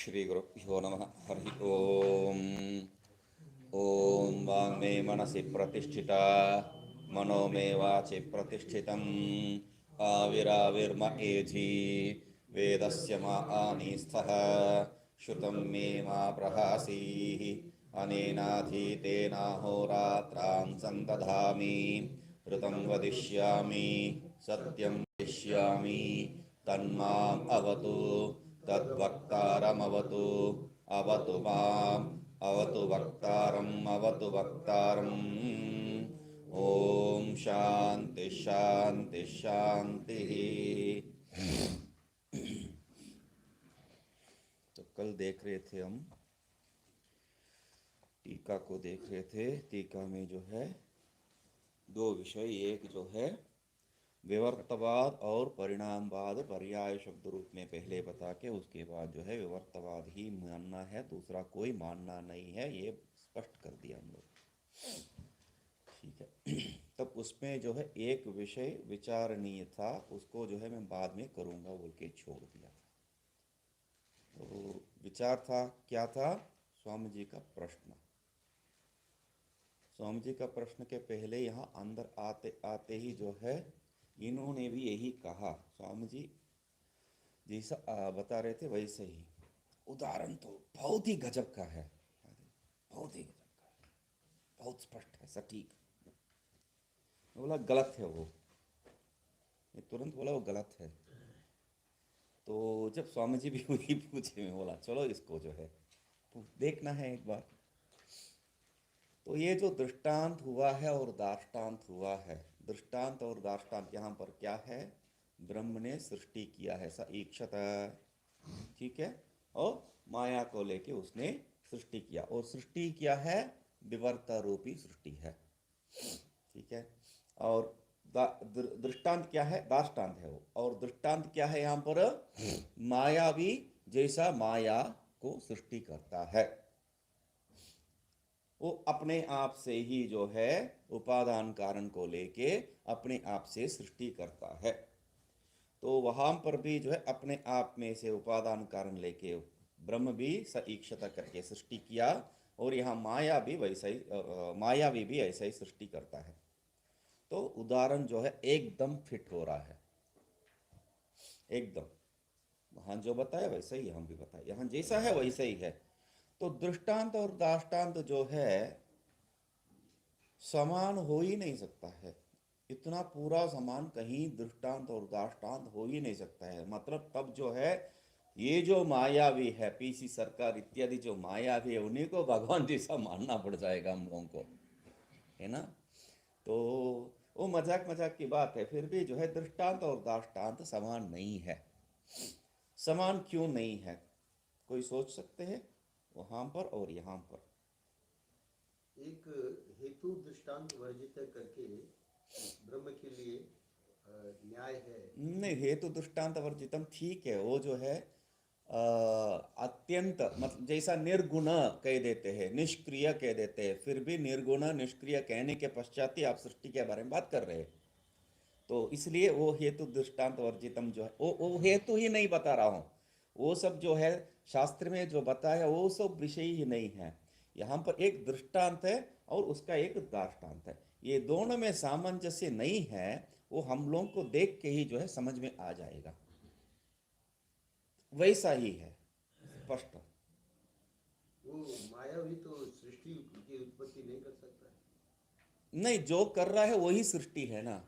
श्रीगुरुभ्यो नमः। हरि ओम। ओम वाङ्मे मनसि प्रतिष्ठिता मनो मे वाचि प्रतिष्ठितम् आविराविर्म एधि वेदस्य मा आनीस्थः श्रुतं मे मा प्रहासीः अनेनाधीतेनाहोरात्रां सन्दधामि ऋतं वदिष्यामि सत्यं वदिष्यामि तन्माम् अवतु तद्वक्तारमवतु अवतु माम् अवतु वक्तारम् अवतु वक्तारम्। ओम शांति शांति शांति। तो कल देख रहे थे हम, टीका को देख रहे थे। टीका में जो है दो विषय, एक जो है विवर्तवाद और परिणामवाद पर्याय शब्द रूप में पहले बता के उसके बाद जो है विवर्तवाद ही मानना है, दूसरा कोई मानना नहीं है, ये स्पष्ट कर दिया हम लोग। ठीक है। तब उसमें जो है एक विषय विचारणीय था, उसको जो है मैं बाद में करूँगा बोल के छोड़ दिया। तो विचार था, क्या था? स्वामी जी का प्रश्न। स्वामी जी का प्रश्न के पहले यहाँ अंदर आते आते ही जो है इन्होंने भी यही कहा। स्वामी जी जैसा बता रहे थे वैसे ही। उदाहरण तो बहुत ही गजब का है, बहुत ही गजब का है, बहुत स्पष्ट है, सटीक। बोला गलत है वो, तुरंत बोला वो गलत है। तो जब स्वामी जी भी वही पूछे, मैं बोला चलो इसको जो है देखना है एक बार। तो ये जो दृष्टांत हुआ है और दाष्टांत हुआ है, दृष्टांत और दाष्टांत यहाँ पर क्या है? ब्रह्म ने सृष्टि किया है, स ईक्षत, ठीक है, और माया को लेके उसने सृष्टि किया, और सृष्टि क्या है? विवर्त रूपी सृष्टि है, ठीक है। और दृष्टांत क्या है? दाष्टांत है वो। और दृष्टांत क्या है यहाँ पर? मायावी जैसा माया को सृष्टि करता है, वो अपने आप से ही जो है उपादान कारण को लेके अपने आप से सृष्टि करता है। तो वहां पर भी जो है अपने आप में से उपादान कारण लेके ब्रह्म भी स ईक्षता करके सृष्टि किया, और यहाँ माया भी वैसा ही मायावी भी ऐसा ही सृष्टि करता है। तो उदाहरण जो है एकदम फिट हो रहा है, एकदम वहां जो बताया वैसा ही हम भी बताए, यहाँ जैसा है वैसा ही है। तो दृष्टांत और दाष्टांत जो है समान हो ही नहीं सकता है। इतना पूरा समान कहीं दृष्टांत और दाष्टांत हो ही नहीं सकता है। मतलब तब जो है ये जो मायावी है, पीसी सरकार इत्यादि जो मायावी है, उन्हीं को भगवान जैसा मानना पड़ जाएगा हम लोगों को, है ना। तो वो मजाक मजाक की बात है, फिर भी जो है दृष्टांत और दाष्टांत समान नहीं है। समान क्यों नहीं है? कोई सोच सकते हैं? वहां पर और यहाँ पर एक हेतु दृष्टांत वर्जित करके ब्रह्म के लिए न्याय है। नहीं, हेतु दृष्टांत वर्जितम ठीक है, वो जो है अत्यंत, मतलब जैसा निर्गुण कह देते हैं, निष्क्रिय कह देते हैं, फिर भी निर्गुण निष्क्रिय कहने के पश्चात ही आप सृष्टि के बारे में बात कर रहे हैं। तो इसलिए वो हेतु दृष्टांत वर्जितम जो है वो हेतु ही नहीं बता रहा हूँ। वो सब जो है शास्त्र में जो बताया वो सब विषय ही नहीं है। यहाँ पर एक दृष्टांत है और उसका एक दाष्टांत है, ये दोनों में सामंजस्य नहीं है। वो हम लोग को देख के ही जो है समझ में आ जाएगा, वैसा ही है, स्पष्ट। वो मायावी तो सृष्टि की उत्पत्ति नहीं कर सकता है। नहीं, जो कर रहा है वही सृष्टि है ना।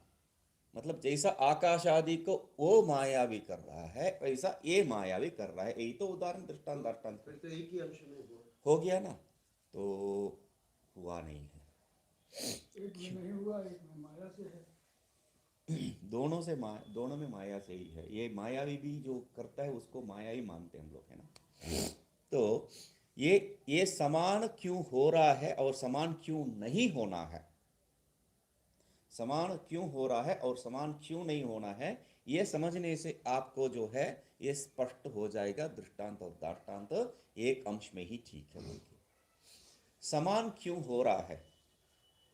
मतलब जैसा आकाश आदि को वो मायावी कर रहा है, वैसा ये मायावी कर रहा है, यही तो उदाहरण दृष्टांत तो दृष्टांत फिर तो एक ही अंश में हुआ। हो गया ना। तो हुआ नहीं है, एक में नहीं हुआ, एक में माया से है। दोनों से दोनों में माया से ही है। ये मायावी भी जो करता है उसको माया ही मानते हैं हम लोग, है ना। तो ये समान क्यों हो रहा है और समान क्यों नहीं होना है, समान क्यों हो रहा है और समान क्यों नहीं होना है, ये समझने से आपको जो है ये स्पष्ट हो जाएगा। दृष्टांत और दाष्टांत एक अंश में ही ठीक है बोल के, समान क्यों हो रहा है।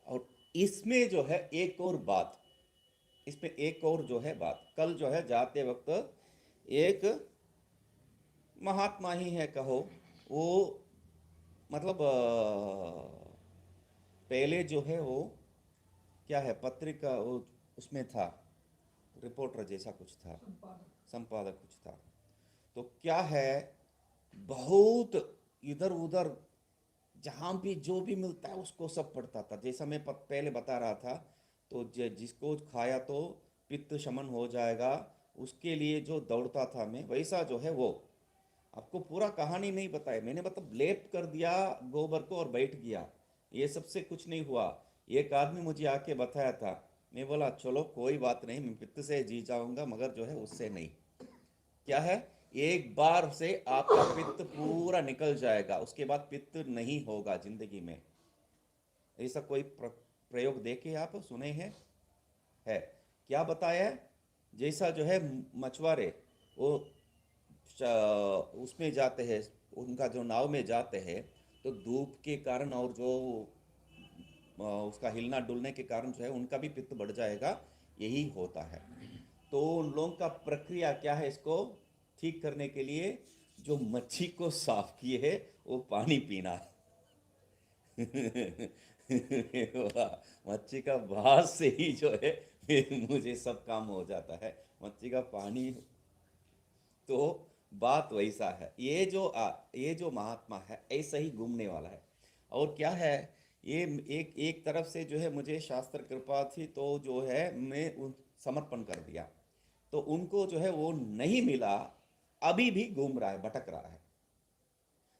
और इसमें जो है एक और बात, इसमें एक और जो है बात, कल जो है जाते वक्त एक महात्मा ही है कहो। वो मतलब पहले जो है वो क्या है, पत्रिका वो उसमें था, रिपोर्टर जैसा कुछ था, संपादक। संपादक कुछ था। तो क्या है, बहुत इधर उधर जहाँ भी जो भी मिलता है उसको सब पढ़ता था। जैसा मैं पहले बता रहा था, तो जिसको खाया तो पित्त शमन हो जाएगा, उसके लिए जो दौड़ता था मैं, वैसा जो है वो। आपको पूरा कहानी नहीं बताया मैंने, मतलब लेप कर दिया गोबर को और बैठ गया, ये सबसे कुछ नहीं हुआ। एक आदमी मुझे आके बताया था, मैं बोला चलो कोई बात नहीं, मैं पित्त से जी जाऊंगा मगर जो है उससे नहीं। क्या है, एक बार से आपका पित्त पूरा निकल जाएगा, उसके बाद पित्त नहीं होगा जिंदगी में। ऐसा कोई प्रयोग देखे आप सुने हैं? है। क्या बताया है? जैसा जो है मछुआरे वो उसमें जाते हैं, उनका जो नाव में जाते हैं, तो धूप के कारण और जो उसका हिलना डुलने के कारण जो है उनका भी पित्त बढ़ जाएगा, यही होता है। तो उन लोगों का प्रक्रिया क्या है, इसको ठीक करने के लिए जो मच्छी को साफ किए है वो पानी पीना। मच्छी का भास से ही जो है फिर मुझे सब काम हो जाता है, मच्छी का पानी। तो बात वैसा है, ये जो महात्मा है ऐसा ही घूमने वाला है। और क्या है, ये एक एक तरफ से जो है मुझे शास्त्र कृपा थी, तो जो है मैं समर्पण कर दिया, तो उनको जो है वो नहीं मिला, अभी भी घूम रहा है, भटक रहा है।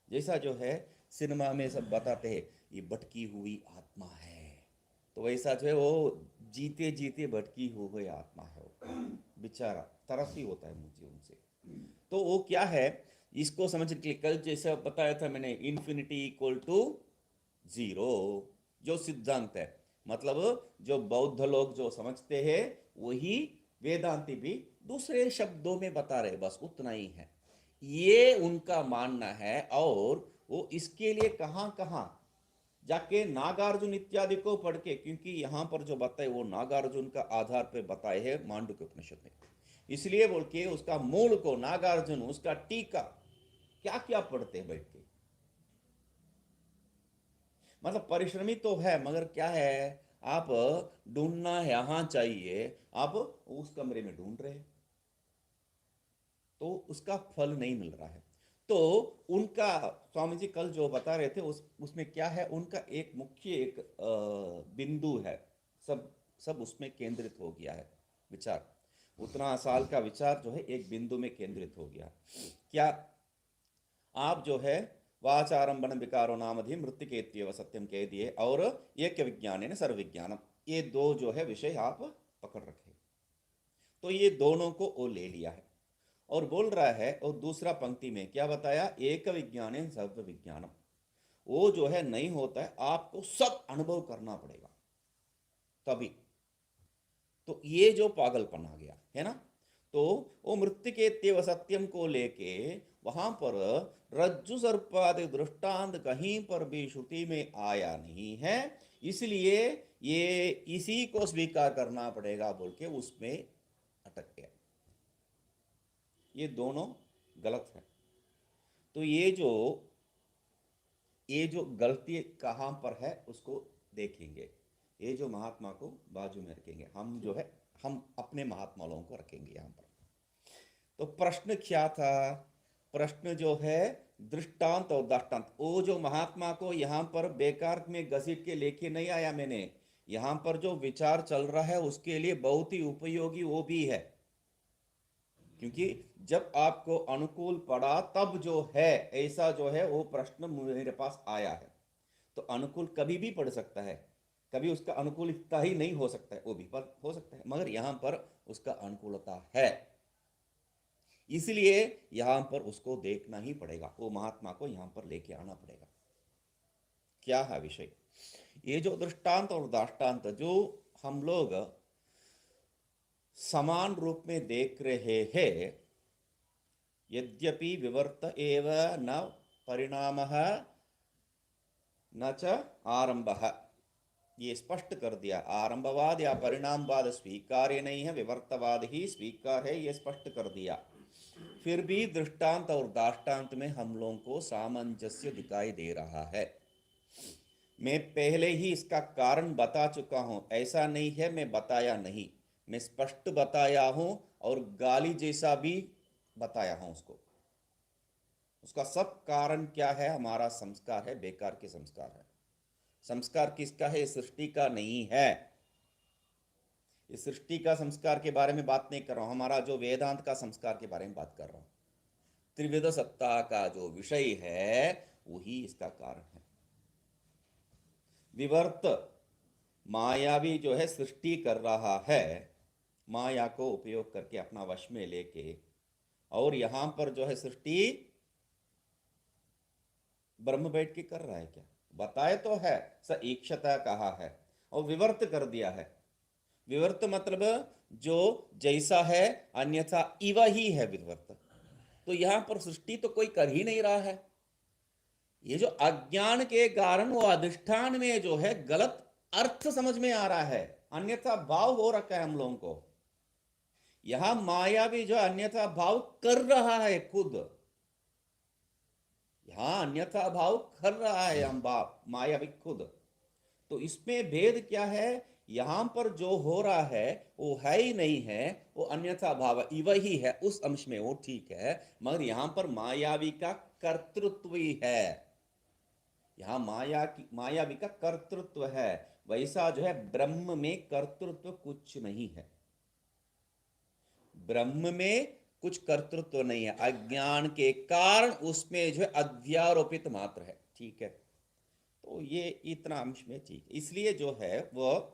जैसा जो है सिनेमा में सब बताते हैं ये भटकी हुई आत्मा है, तो वैसा जो है वो जीते जीते भटकी हुई आत्मा है वो, बेचारा तरस ही होता है मुझे उनसे। तो वो क्या है, इसको समझने के लिए कल जैसा बताया था मैंने, इन्फिनिटी इक्वल टू जीरो जो सिद्धांत है, मतलब जो बौद्ध लोग जो समझते हैं वही वेदांती भी दूसरे शब्दों में बता रहे, बस उतना ही है, ये उनका मानना है। और वो इसके लिए कहां कहां जाके नागार्जुन इत्यादि को पढ़ के, क्योंकि यहां पर जो बताए वो नागार्जुन का आधार पे बताए हैं मांडुक्य उपनिषद में, इसलिए बोल के उसका मूल को नागार्जुन, उसका टीका क्या क्या पढ़ते हैं बैठ के। मतलब परिश्रमी तो है मगर क्या है, आप ढूंढना यहां चाहिए, आप उस कमरे में ढूंढ रहे हैं, तो उसका फल नहीं मिल रहा है। तो उनका स्वामी जी कल जो बता रहे थे उसमें क्या है, उनका एक मुख्य एक बिंदु है, सब सब उसमें केंद्रित हो गया है विचार, उतना साल का विचार जो है एक बिंदु में केंद्रित हो गया। क्या आप जो है वाचारंभण विकारो नामधि मृत्तिकेत्येव सत्यम कह दिए, और एक विज्ञान सर्व विज्ञानम, ये दो जो है विषय आप पकड़ रखे, तो ये दोनों को वो ले लिया है। और बोल रहा है, और दूसरा पंक्ति में क्या बताया, एक विज्ञान सर्व विज्ञानम, वो जो है नहीं होता है, आपको सब अनुभव करना पड़ेगा तभी। तो ये जो पागलपन आ गया है ना, तो वो मृत्तिकेत्येव सत्यम को लेके वहां पर रज्जु सर्पादि दृष्टांत कहीं पर भी श्रुति में आया नहीं है, इसलिए ये इसी को स्वीकार करना पड़ेगा बोल के उसमें अटक गया। ये दोनों गलत है। तो ये जो गलती कहाँ पर है उसको देखेंगे, ये जो महात्मा को बाजू में रखेंगे, हम जो है हम अपने महात्मा लोगों को रखेंगे यहाँ पर। तो प्रश्न क्या था, प्रश्न जो है दृष्टांत और दाष्टांत, वो जो महात्मा को यहाँ पर बेकार में घसीट के लेके नहीं आया मैंने, यहाँ पर जो विचार चल रहा है उसके लिए बहुत ही उपयोगी वो भी है, क्योंकि जब आपको अनुकूल पड़ा तब जो है ऐसा जो है वो प्रश्न मेरे पास आया है। तो अनुकूल कभी भी पढ़ सकता है, कभी उसका अनुकूलता ही नहीं हो सकता है, वो भी पर हो सकता है, मगर यहां पर उसका अनुकूलता है, इसलिए यहां पर उसको देखना ही पड़ेगा, वो महात्मा को यहां पर लेके आना पड़ेगा। क्या है विषय, ये जो दृष्टांत और दाष्टांत जो हम लोग समान रूप में देख रहे हैं, यद्यपि विवर्त एव न परिणामः न च आरंभः, ये स्पष्ट कर दिया, आरंभवाद या परिणामवाद स्वीकार्य नहीं है, विवर्तवाद ही स्वीकार है, ये स्पष्ट कर दिया। फिर भी दृष्टांत और दाष्टांत में हम लोगों को सामंजस्य दिखाई दे रहा है। मैं पहले ही इसका कारण बता चुका हूं, ऐसा नहीं है मैं बताया नहीं, मैं स्पष्ट बताया हूं और गाली जैसा भी बताया हूं उसको। उसका सब कारण क्या है? हमारा संस्कार है, बेकार के संस्कार है। संस्कार किसका है? सृष्टि का नहीं है। इस सृष्टि का संस्कार के बारे में बात नहीं कर रहा हूं, हमारा जो वेदांत का संस्कार के बारे में बात कर रहा हूं। त्रिविध सत्ता का जो विषय है वही इसका कारण है। विवर्त मायावी जो है सृष्टि कर रहा है, माया को उपयोग करके अपना वश में लेके, और यहां पर जो है सृष्टि ब्रह्म बैठ के कर रहा है क्या? बताए तो है, स ईक्षता कहा है और विवर्त कर दिया है। विवर्त मतलब जो जैसा है अन्यथा इव ही है विवर्त। तो यहां पर सृष्टि तो कोई कर ही नहीं रहा है। ये जो अज्ञान के कारण वो अधिष्ठान में जो है गलत अर्थ समझ में आ रहा है, अन्यथा भाव हो रखा है हम लोगों को। यहां माया भी जो अन्यथा भाव कर रहा है खुद, यहां अन्यथा भाव कर रहा है हम माया भी खुद। तो इसमें भेद क्या है? यहां पर जो हो रहा है वो है ही नहीं है, वो अन्यथा भाव इव ही है, उस अंश में वो ठीक है, मगर यहां पर मायावी का कर्तृत्व ही है। यहां मायावी का कर्तृत्व है। वैसा जो है ब्रह्म में कर्तृत्व कुछ नहीं है। ब्रह्म में कुछ कर्तृत्व नहीं है, अज्ञान के कारण उसमें जो है अध्यारोपित मात्र है। ठीक है, तो ये इतना अंश में ठीक है। इसलिए जो है वह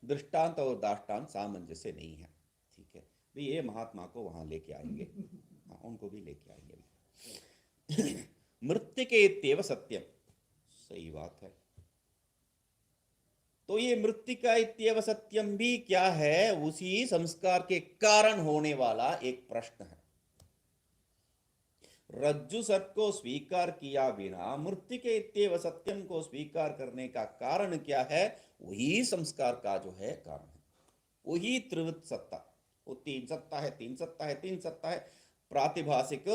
दृष्टांत और दाष्टांत सामंजस्य नहीं है। ठीक है, तो ये महात्मा को वहां लेके आएंगे, हाँ उनको भी लेके आएंगे। मृत्तिके इत्येव सत्यम, सही बात है। तो ये मृत्तिका इत्येव सत्यम भी क्या है? उसी संस्कार के कारण होने वाला एक प्रश्न है। रज्जु सर्प को स्वीकार किया बिना मृत्तिके इत्येव सत्यम को स्वीकार करने का कारण क्या है? वही संस्कार का जो है कारण है, वही त्रिवृत सत्ता। वो तीन सत्ता है, तीन सत्ता है, तीन सत्ता है, प्रातिभाषिक,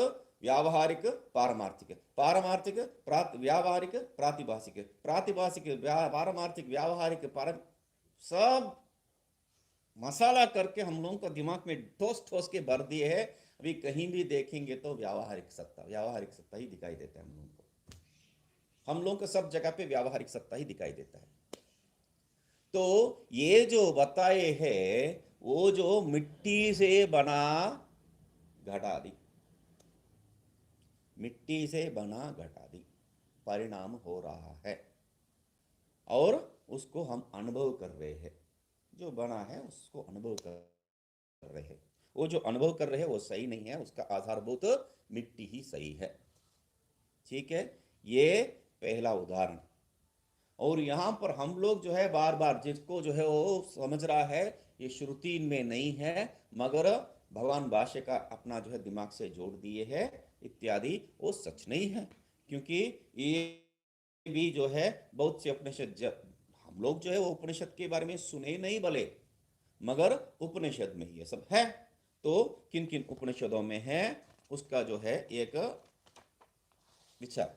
व्यावहारिक, पारमार्थिक, पारमार्थिक, व्यावहारिक, प्रातिभाषिक, प्रातिभाषिक, पारमार्थिक, व्यावहारिक, सब मसाला करके हम लोगों को दिमाग में ठोस ठोस के भर दिए है। अभी कहीं भी देखेंगे तो व्यावहारिक सत्ता ही दिखाई देता है हम लोगों को। हम लोगों को सब जगह पे व्यावहारिक सत्ता ही दिखाई देता है। तो ये जो बताए है वो जो मिट्टी से बना घटादी, मिट्टी से बना घटादी परिणाम हो रहा है और उसको हम अनुभव कर रहे हैं। जो बना है उसको अनुभव कर रहे हैं। वो जो अनुभव कर रहे हैं वो सही नहीं है, उसका आधारभूत मिट्टी ही सही है। ठीक है, ये पहला उदाहरण। और यहां पर हम लोग जो है बार बार जिसको जो है वो समझ रहा है ये श्रुति में नहीं है, मगर भगवान भाष्य का अपना जो है दिमाग से जोड़ दिए है इत्यादि, वो सच नहीं है। क्योंकि ये भी जो है बहुत से उपनिषद, हम लोग जो है वो उपनिषद के बारे में सुने नहीं भले, मगर उपनिषद में ये सब है। तो किन किन उपनिषदों में है उसका जो है एक विचार।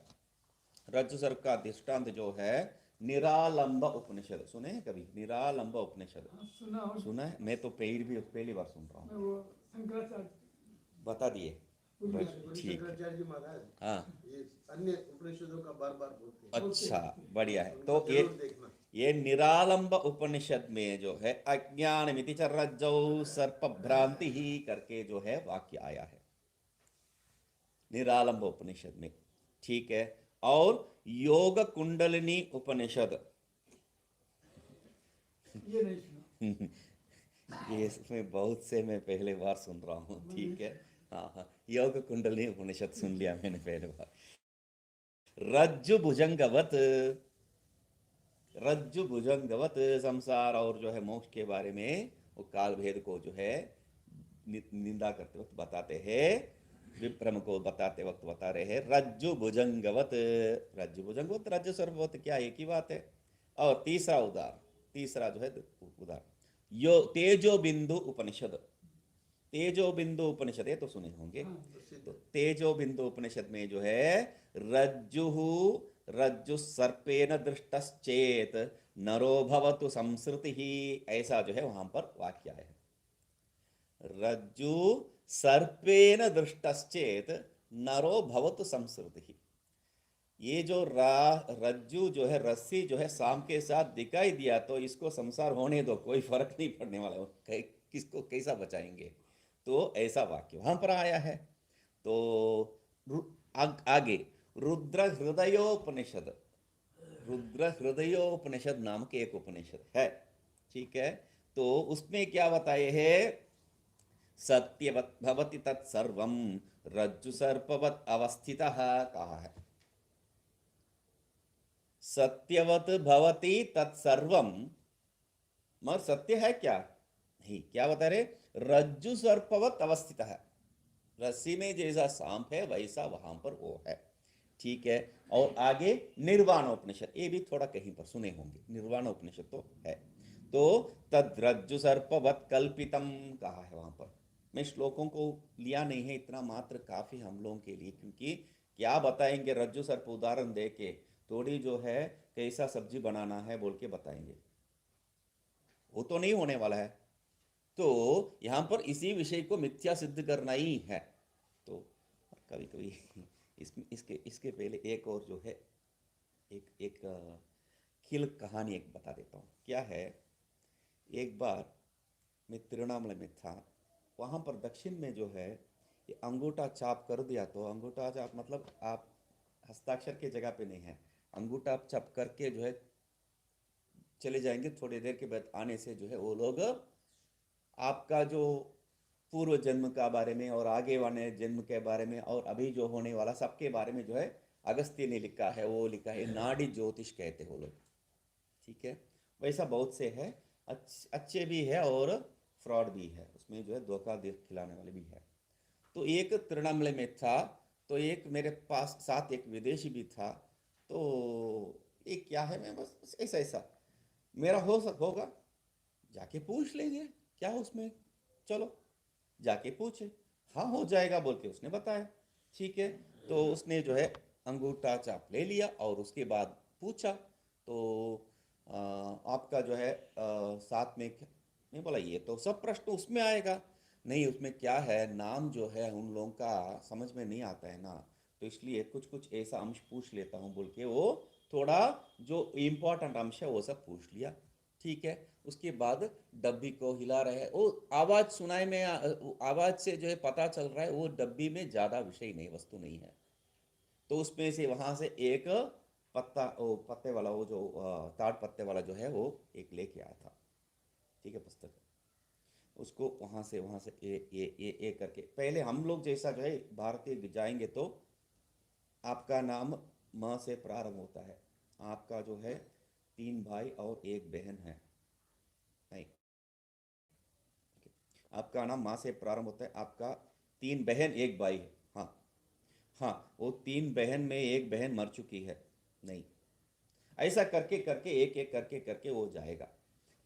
रज्जु सर्प का दृष्टांत जो है निरालंब उपनिषद, सुने हैं कभी? निरालंब उपनिषद सुना है? मैं तो पहली बार सुन रहा हूँ। वो शंकराचार्य बता दिए, बस ठीक है। शंकराचार्य जी महाराज हाँ, ये अन्य उपनिषदों का बार बार बोलते हैं। अच्छा, बढ़िया है। उनको तो जरूर देखना। ये निरालंब उपनिषद में जो है अज्ञान मिति च रज्जौ सर्प भ्रांति ही करके जो है वाक्य आया है निरालंब उपनिषद में। ठीक है, और योग कुंडलिनी उपनिषद, ये नहीं सुना। ये इसमें बहुत से मैं पहले बार सुन रहा हूँ। ठीक है, हाँ हाँ, योग कुंडलिनी उपनिषद सुन लिया मैंने पहले बार। रज्जु भुजंगवत, रज्जु भुजंगवत संसार और जो है मोक्ष के बारे में वो काल भेद को जो है निंदा करते वक्त बताते हैं, विप्रम को बताते वक्त बता रहे हैं रज्जु भुजंगवत। रज्जु भुजंगवत, रज्जु सर्ववत क्या एक ही बात है। और तीसरा उदाहरण, तीसरा जो है उदाहरण यो तेजो बिंदु उपनिषद। तेजो बिंदु उपनिषद, ये तो सुने होंगे। हाँ, प्रसिद्ध तो तेजो बिंदु उपनिषद में जो है रज्जु रज्जु सर्पेन दृष्टश्चेत नरो भवतु संसृति ही, ऐसा जो है वहां पर वाक्य है। रज्जु सर्पेन दृष्टश्चेत नरो भवतु संसृति ही। ये जो रज्जु जो है, रस्सी जो है सांप के साथ दिखाई दिया तो इसको संसार होने दो, कोई फर्क नहीं पड़ने वाला, किसको कैसा बचाएंगे। तो ऐसा वाक्य वहां पर आया है। तो आगे रुद्र हृदयोपनिषद, रुद्र हृदयोपनिषद नाम के एक उपनिषद है, ठीक है। तो उसमें क्या बताए है, सत्यवत भवति तत्सर्वम रज्जु सर्पवत अवस्थितः कहा है। सत्यवत भवति तत्सर्वम, मगर सत्य है क्या, नहीं, क्या बता रहे, रज्जु सर्पवत अवस्थित है, रस्सी में जैसा सांप है वैसा वहां पर वो है, ठीक है। और आगे निर्वाण उपनिषद, ये भी थोड़ा कहीं पर सुने होंगे, निर्वाण उपनिषद तो है। तो तद रज्जु सर्पवत कल्पितम कहा है वहां पर। मैं श्लोकों को लिया नहीं है, इतना मात्र काफी हम लोगों के लिए, क्योंकि क्या बताएंगे रज्जु सर्प उदाहरण दे के, थोड़ी जो है कैसा सब्जी बनाना है बोल के बताएंगे, वो तो नहीं होने वाला है। तो यहां पर इसी विषय को मिथ्या सिद्ध करना ही है। तो कभी कभी इसके पहले एक और जो है एक खिल कहानी एक बता देता हूँ। क्या है, एक बार मैं तिरुवन्नामलाई में था, वहाँ पर दक्षिण में जो है ये अंगूठा छाप कर दिया, तो अंगूठा छाप मतलब आप हस्ताक्षर के जगह पे नहीं है, अंगूठा छाप करके जो है चले जाएंगे, थोड़ी देर के बाद आने से जो है वो लोग आपका जो पूर्व जन्म का बारे में और आगे वाले जन्म के बारे में और अभी जो होने वाला सबके बारे में जो है, अगस्त्य ने लिखा है, वो लिखा है नाड़ी ज्योतिष कहते हो लोग, ठीक है। वैसा बहुत से है, अच्छे भी है और फ्रॉड भी है, उसमें जो है धोखा खिलाने वाले भी है। तो एक तिरुवन्नामलाई में था, तो एक मेरे पास साथ एक विदेशी भी था। तो एक क्या है, मैं बस ऐसा ऐसा मेरा होगा, जाके पूछ लेंगे क्या उसमें, चलो जाके पूछे, हाँ हो जाएगा बोल के उसने बताया, ठीक है। तो उसने जो है अंगूठा छाप ले लिया और उसके बाद पूछा, तो आपका जो है साथ में मैं बोला ये तो सब प्रश्न उसमें आएगा, नहीं उसमें क्या है, नाम जो है उन लोगों का समझ में नहीं आता है ना, तो इसलिए कुछ कुछ ऐसा अंश पूछ लेता हूँ बोल के वो थोड़ा जो इम्पोर्टेंट अंश है वो सब पूछ लिया, ठीक है। उसके बाद डब्बी को हिला रहे हैं, वो आवाज सुनाई में आवाज से जो है पता चल रहा है वो डब्बी में ज्यादा विषय नहीं, वस्तु नहीं है। तो उसमें से वहां से एक पत्ता, वो पत्ते वाला, वो जो ताड़ पत्ते वाला जो है वो एक लेके आया था, ठीक है, पुस्तक, उसको वहां से ए करके, पहले हम लोग जैसा जो है भारतीय जाएंगे तो आपका नाम म से प्रारंभ होता है, आपका जो है 3 भाई और 1 बहन है, नहीं, आपका नाम माँ से प्रारंभ होता है, आपका 3 बहन 1 भाई है, हाँ हाँ, वो 3 बहन में 1 बहन मर चुकी है, नहीं, ऐसा करके करके एक एक करके करके वो जाएगा।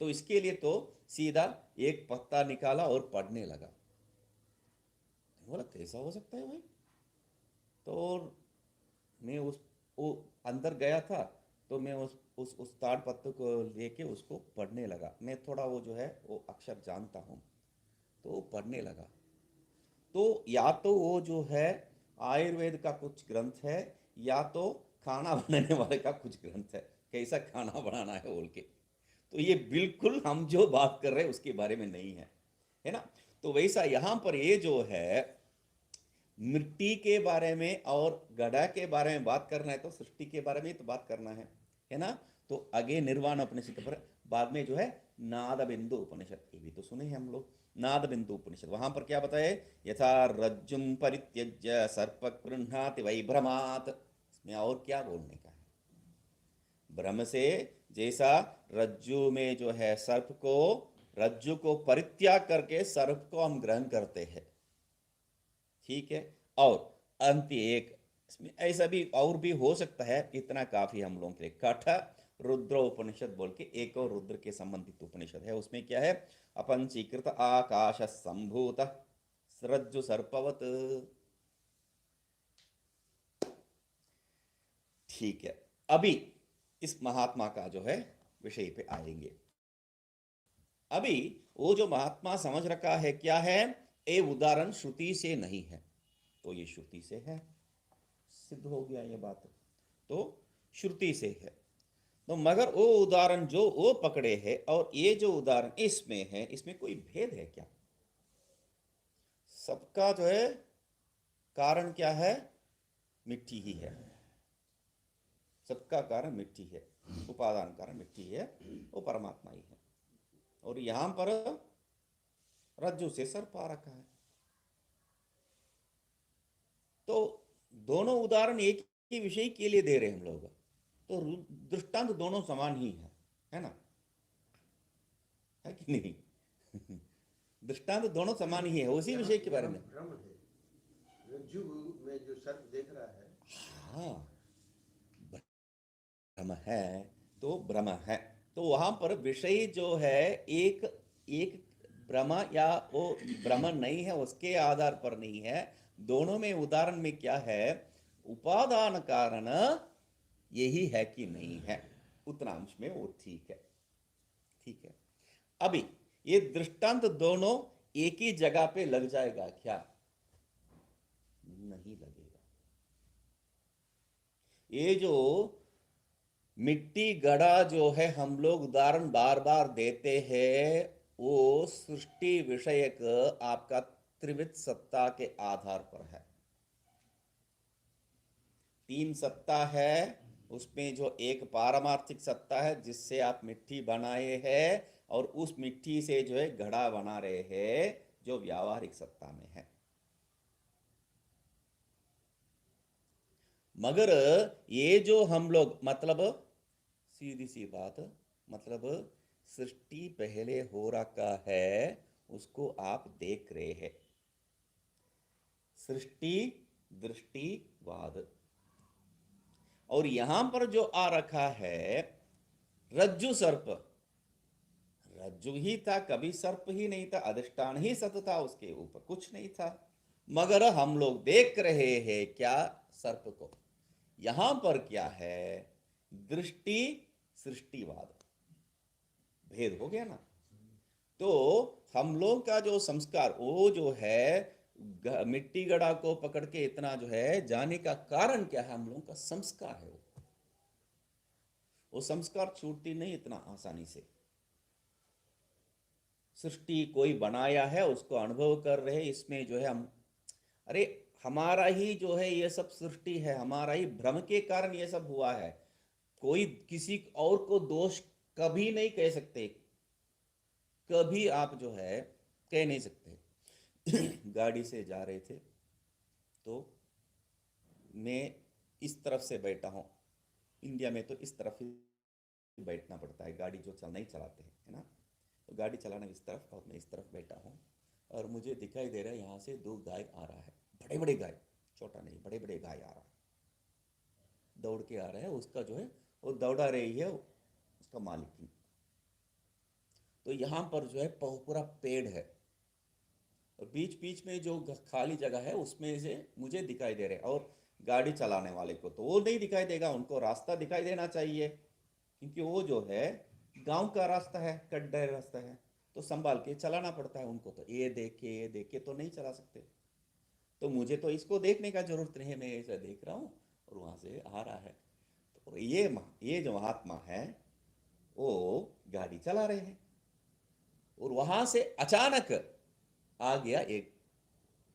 तो इसके लिए तो सीधा एक पत्ता निकाला और पढ़ने लगा, बोला कैसा हो सकता है भाई। तो मैं वो अंदर गया था, तो मैं उस ताड़ पत्ते को लेके उसको पढ़ने लगा, मैं थोड़ा वो जो है वो अक्षर जानता हूँ, तो वो पढ़ने लगा। तो या तो वो जो है आयुर्वेद का कुछ ग्रंथ है, या तो खाना बनाने वाले का कुछ ग्रंथ है, कैसा खाना बनाना है बोल के। तो ये बिल्कुल हम जो बात कर रहे हैं उसके बारे में नहीं है, है ना। तो वैसा यहां पर ये जो है मिट्टी के बारे में और गड़ा के बारे में बात करना है, तो सृष्टि के बारे में तो बात करना है ना। तो आगे निर्वाण उपनिषद के पर बाद में जो है नाद बिंदु उपनिषद, ये भी तो सुने हैं हम लोग, नाद बिंदु उपनिषद, वहां पर क्या बताए, यथा रज्जुम परित्यज्य सर्प गृह्णाति वैभ्रमात्, इसमें और क्या बोलने का है, भ्रम से जैसा रज्जु में जो है सर्प को, रज्जु को परित्याग करके सर्प को हम ग्रहण करते हैं, ठीक है। और अंत एक, इसमें ऐसा भी और भी हो सकता है, इतना काफी हम लोगों के लिए। कठ रुद्र उपनिषद बोल के एक और रुद्र के संबंधित उपनिषद है, उसमें क्या है, अपंचीकृत आकाश संभूत रज्जु सर्पवत। ठीक है, अभी इस महात्मा का जो है विषय पे आएंगे। अभी वो जो महात्मा समझ रखा है क्या है, ये उदाहरण श्रुति से नहीं है, तो ये श्रुति से है, सिद्ध हो गया ये बात, तो श्रुति से है। तो मगर वो उदाहरण जो वो पकड़े है और ये जो उदाहरण इसमें है, इसमें कोई भेद है क्या? सबका जो है कारण क्या है? मिट्टी ही है। सबका कारण मिट्टी है, उपादान कारण मिट्टी है, वो परमात्मा ही है। और यहां पर रज्जु से सर्प आ रखा है। तो दोनों उदाहरण एक ही विषय के लिए दे रहे हैं हम लोग, तो दृष्टांत दोनों समान ही है ना, है कि नहीं? दृष्टांत दोनों समान ही है उसी विषय के बारे में। भ्रम है, रज्जु में जो सर्प देख रहा है, हाँ, भ्रम है तो भ्रम है, तो वहां पर विषय जो है एक एक भ्रम या वो भ्रम नहीं है, उसके आधार पर नहीं है। दोनों में उदाहरण में क्या है, उपादान कारण यही है कि नहीं है, उतना अंश में वो ठीक है। ठीक है, अभी ये दृष्टांत दोनों एक ही जगह पे लग जाएगा क्या? नहीं लगेगा। ये जो मिट्टी गड़ा जो है हम लोग उदाहरण बार बार देते हैं, वो सृष्टि विषयक आपका त्रिविध सत्ता के आधार पर है। तीन सत्ता है, उसमें जो एक पारमार्थिक सत्ता है जिससे आप मिट्टी बनाए हैं, और उस मिट्टी से जो है घड़ा बना रहे हैं जो व्यावहारिक सत्ता में है। मगर ये जो हम लोग मतलब सीधी सी बात, मतलब सृष्टि पहले हो रखा है, उसको आप देख रहे हैं, सृष्टि दृष्टिवाद। और यहां पर जो आ रखा है रज्जु सर्प, रज्जु ही था, कभी सर्प ही नहीं था, अधिष्ठान ही सत था, उसके ऊपर कुछ नहीं था, मगर हम लोग देख रहे हैं क्या? सर्प को। यहां पर क्या है? दृष्टि सृष्टिवाद, भेद हो गया ना। तो हम लोग का जो संस्कार वो जो है मिट्टी गड़ा को पकड़ के इतना जो है जाने का कारण क्या है? हम लोगों का संस्कार है, वो संस्कार छूटती नहीं इतना आसानी से। सृष्टि कोई बनाया है, उसको अनुभव कर रहे, इसमें जो है हम, अरे हमारा ही जो है ये सब सृष्टि है, हमारा ही भ्रम के कारण ये सब हुआ है। कोई किसी और को दोष कभी नहीं कह सकते, कभी आप जो है कह नहीं सकते। गाड़ी से जा रहे थे, तो मैं इस तरफ से बैठा हूँ, इंडिया में तो इस तरफ ही बैठना पड़ता है, गाड़ी जो नहीं चलाते हैं, है ना, तो गाड़ी चलाना इस तरफ और मैं इस तरफ बैठा हूँ, और मुझे दिखाई दे रहा है यहाँ से दो गाय आ रहा है, बड़े बड़े गाय, छोटा नहीं, बड़े बड़े गाय आ रहा है, दौड़ के आ रहा है, उसका जो है वो दौड़ा रही है उसका मालिक। तो यहाँ पर जो है पूरा पेड़ है, और बीच बीच में जो खाली जगह है उसमें से मुझे दिखाई दे रहे हैं, और गाड़ी चलाने वाले को तो वो नहीं दिखाई देगा, उनको रास्ता दिखाई देना चाहिए, क्योंकि वो जो है गांव का रास्ता है, कड्डा रास्ता है, तो संभाल के चलाना पड़ता है उनको, तो ये देख के तो नहीं चला सकते। तो मुझे तो इसको देखने का जरूरत नहीं है, मैं ऐसा देख रहा हूँ और वहां से आ रहा है। तो ये जो महात्मा है वो गाड़ी चला रहे हैं, और वहां से अचानक आ गया एक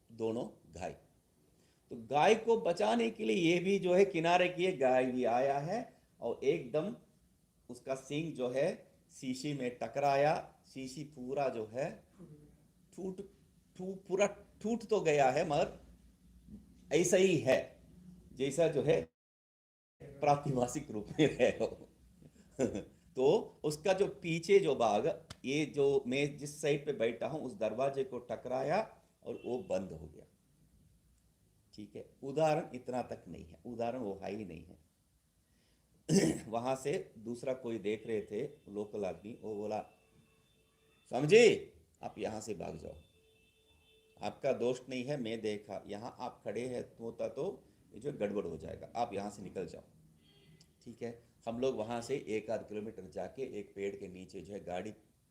दोनों गाय। तो गाय को बचाने के लिए ये भी जो है किनारे किए, गाय भी आया है, और एकदम उसका सींग जो है शीशी में टकराया, शीशी पूरा जो है पूरा टूट तो गया है, मगर ऐसा ही है जैसा जो है प्रातिभाषिक रूप में है वो। तो उसका जो पीछे जो भाग, ये जो मैं जिस साइड पे बैठा हूं उस दरवाजे को टकराया और वो बंद हो गया। ठीक है, उदाहरण इतना तक नहीं है, उदाहरण वो है ही नहीं है। वहां से दूसरा कोई देख रहे थे लोकल आदमी, वो बोला समझे आप यहां से भाग जाओ, आपका दोष नहीं है, मैं देखा, यहाँ आप खड़े हैं होता तो ये जो गड़बड़ हो जाएगा, आप यहाँ से निकल जाओ। ठीक है, हम लोग वहाँ से 1 आध किलोमीटर जाके एक पेड़ के नीचे जो है गाड़ी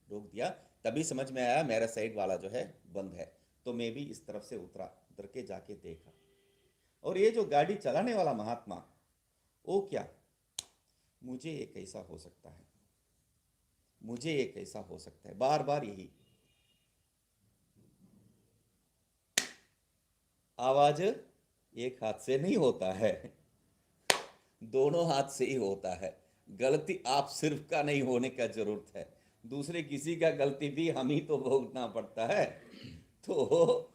रोक दिया, तभी समझ में आया मेरा साइड वाला जो है बंद है, तो मैं भी इस तरफ से उतरा, उतर के जाके देखा। और ये जो गाड़ी चलाने वाला महात्मा, वो क्या, मुझे ये कैसा हो सकता है, मुझे ये कैसा हो सकता है, बार बार यही आवाज। एक हाथ से नहीं होता है, दोनों हाथ से ही होता है। गलती आप सिर्फ का नहीं होने का जरूरत है, दूसरे किसी का गलती भी हम ही तो भोगना पड़ता है। तो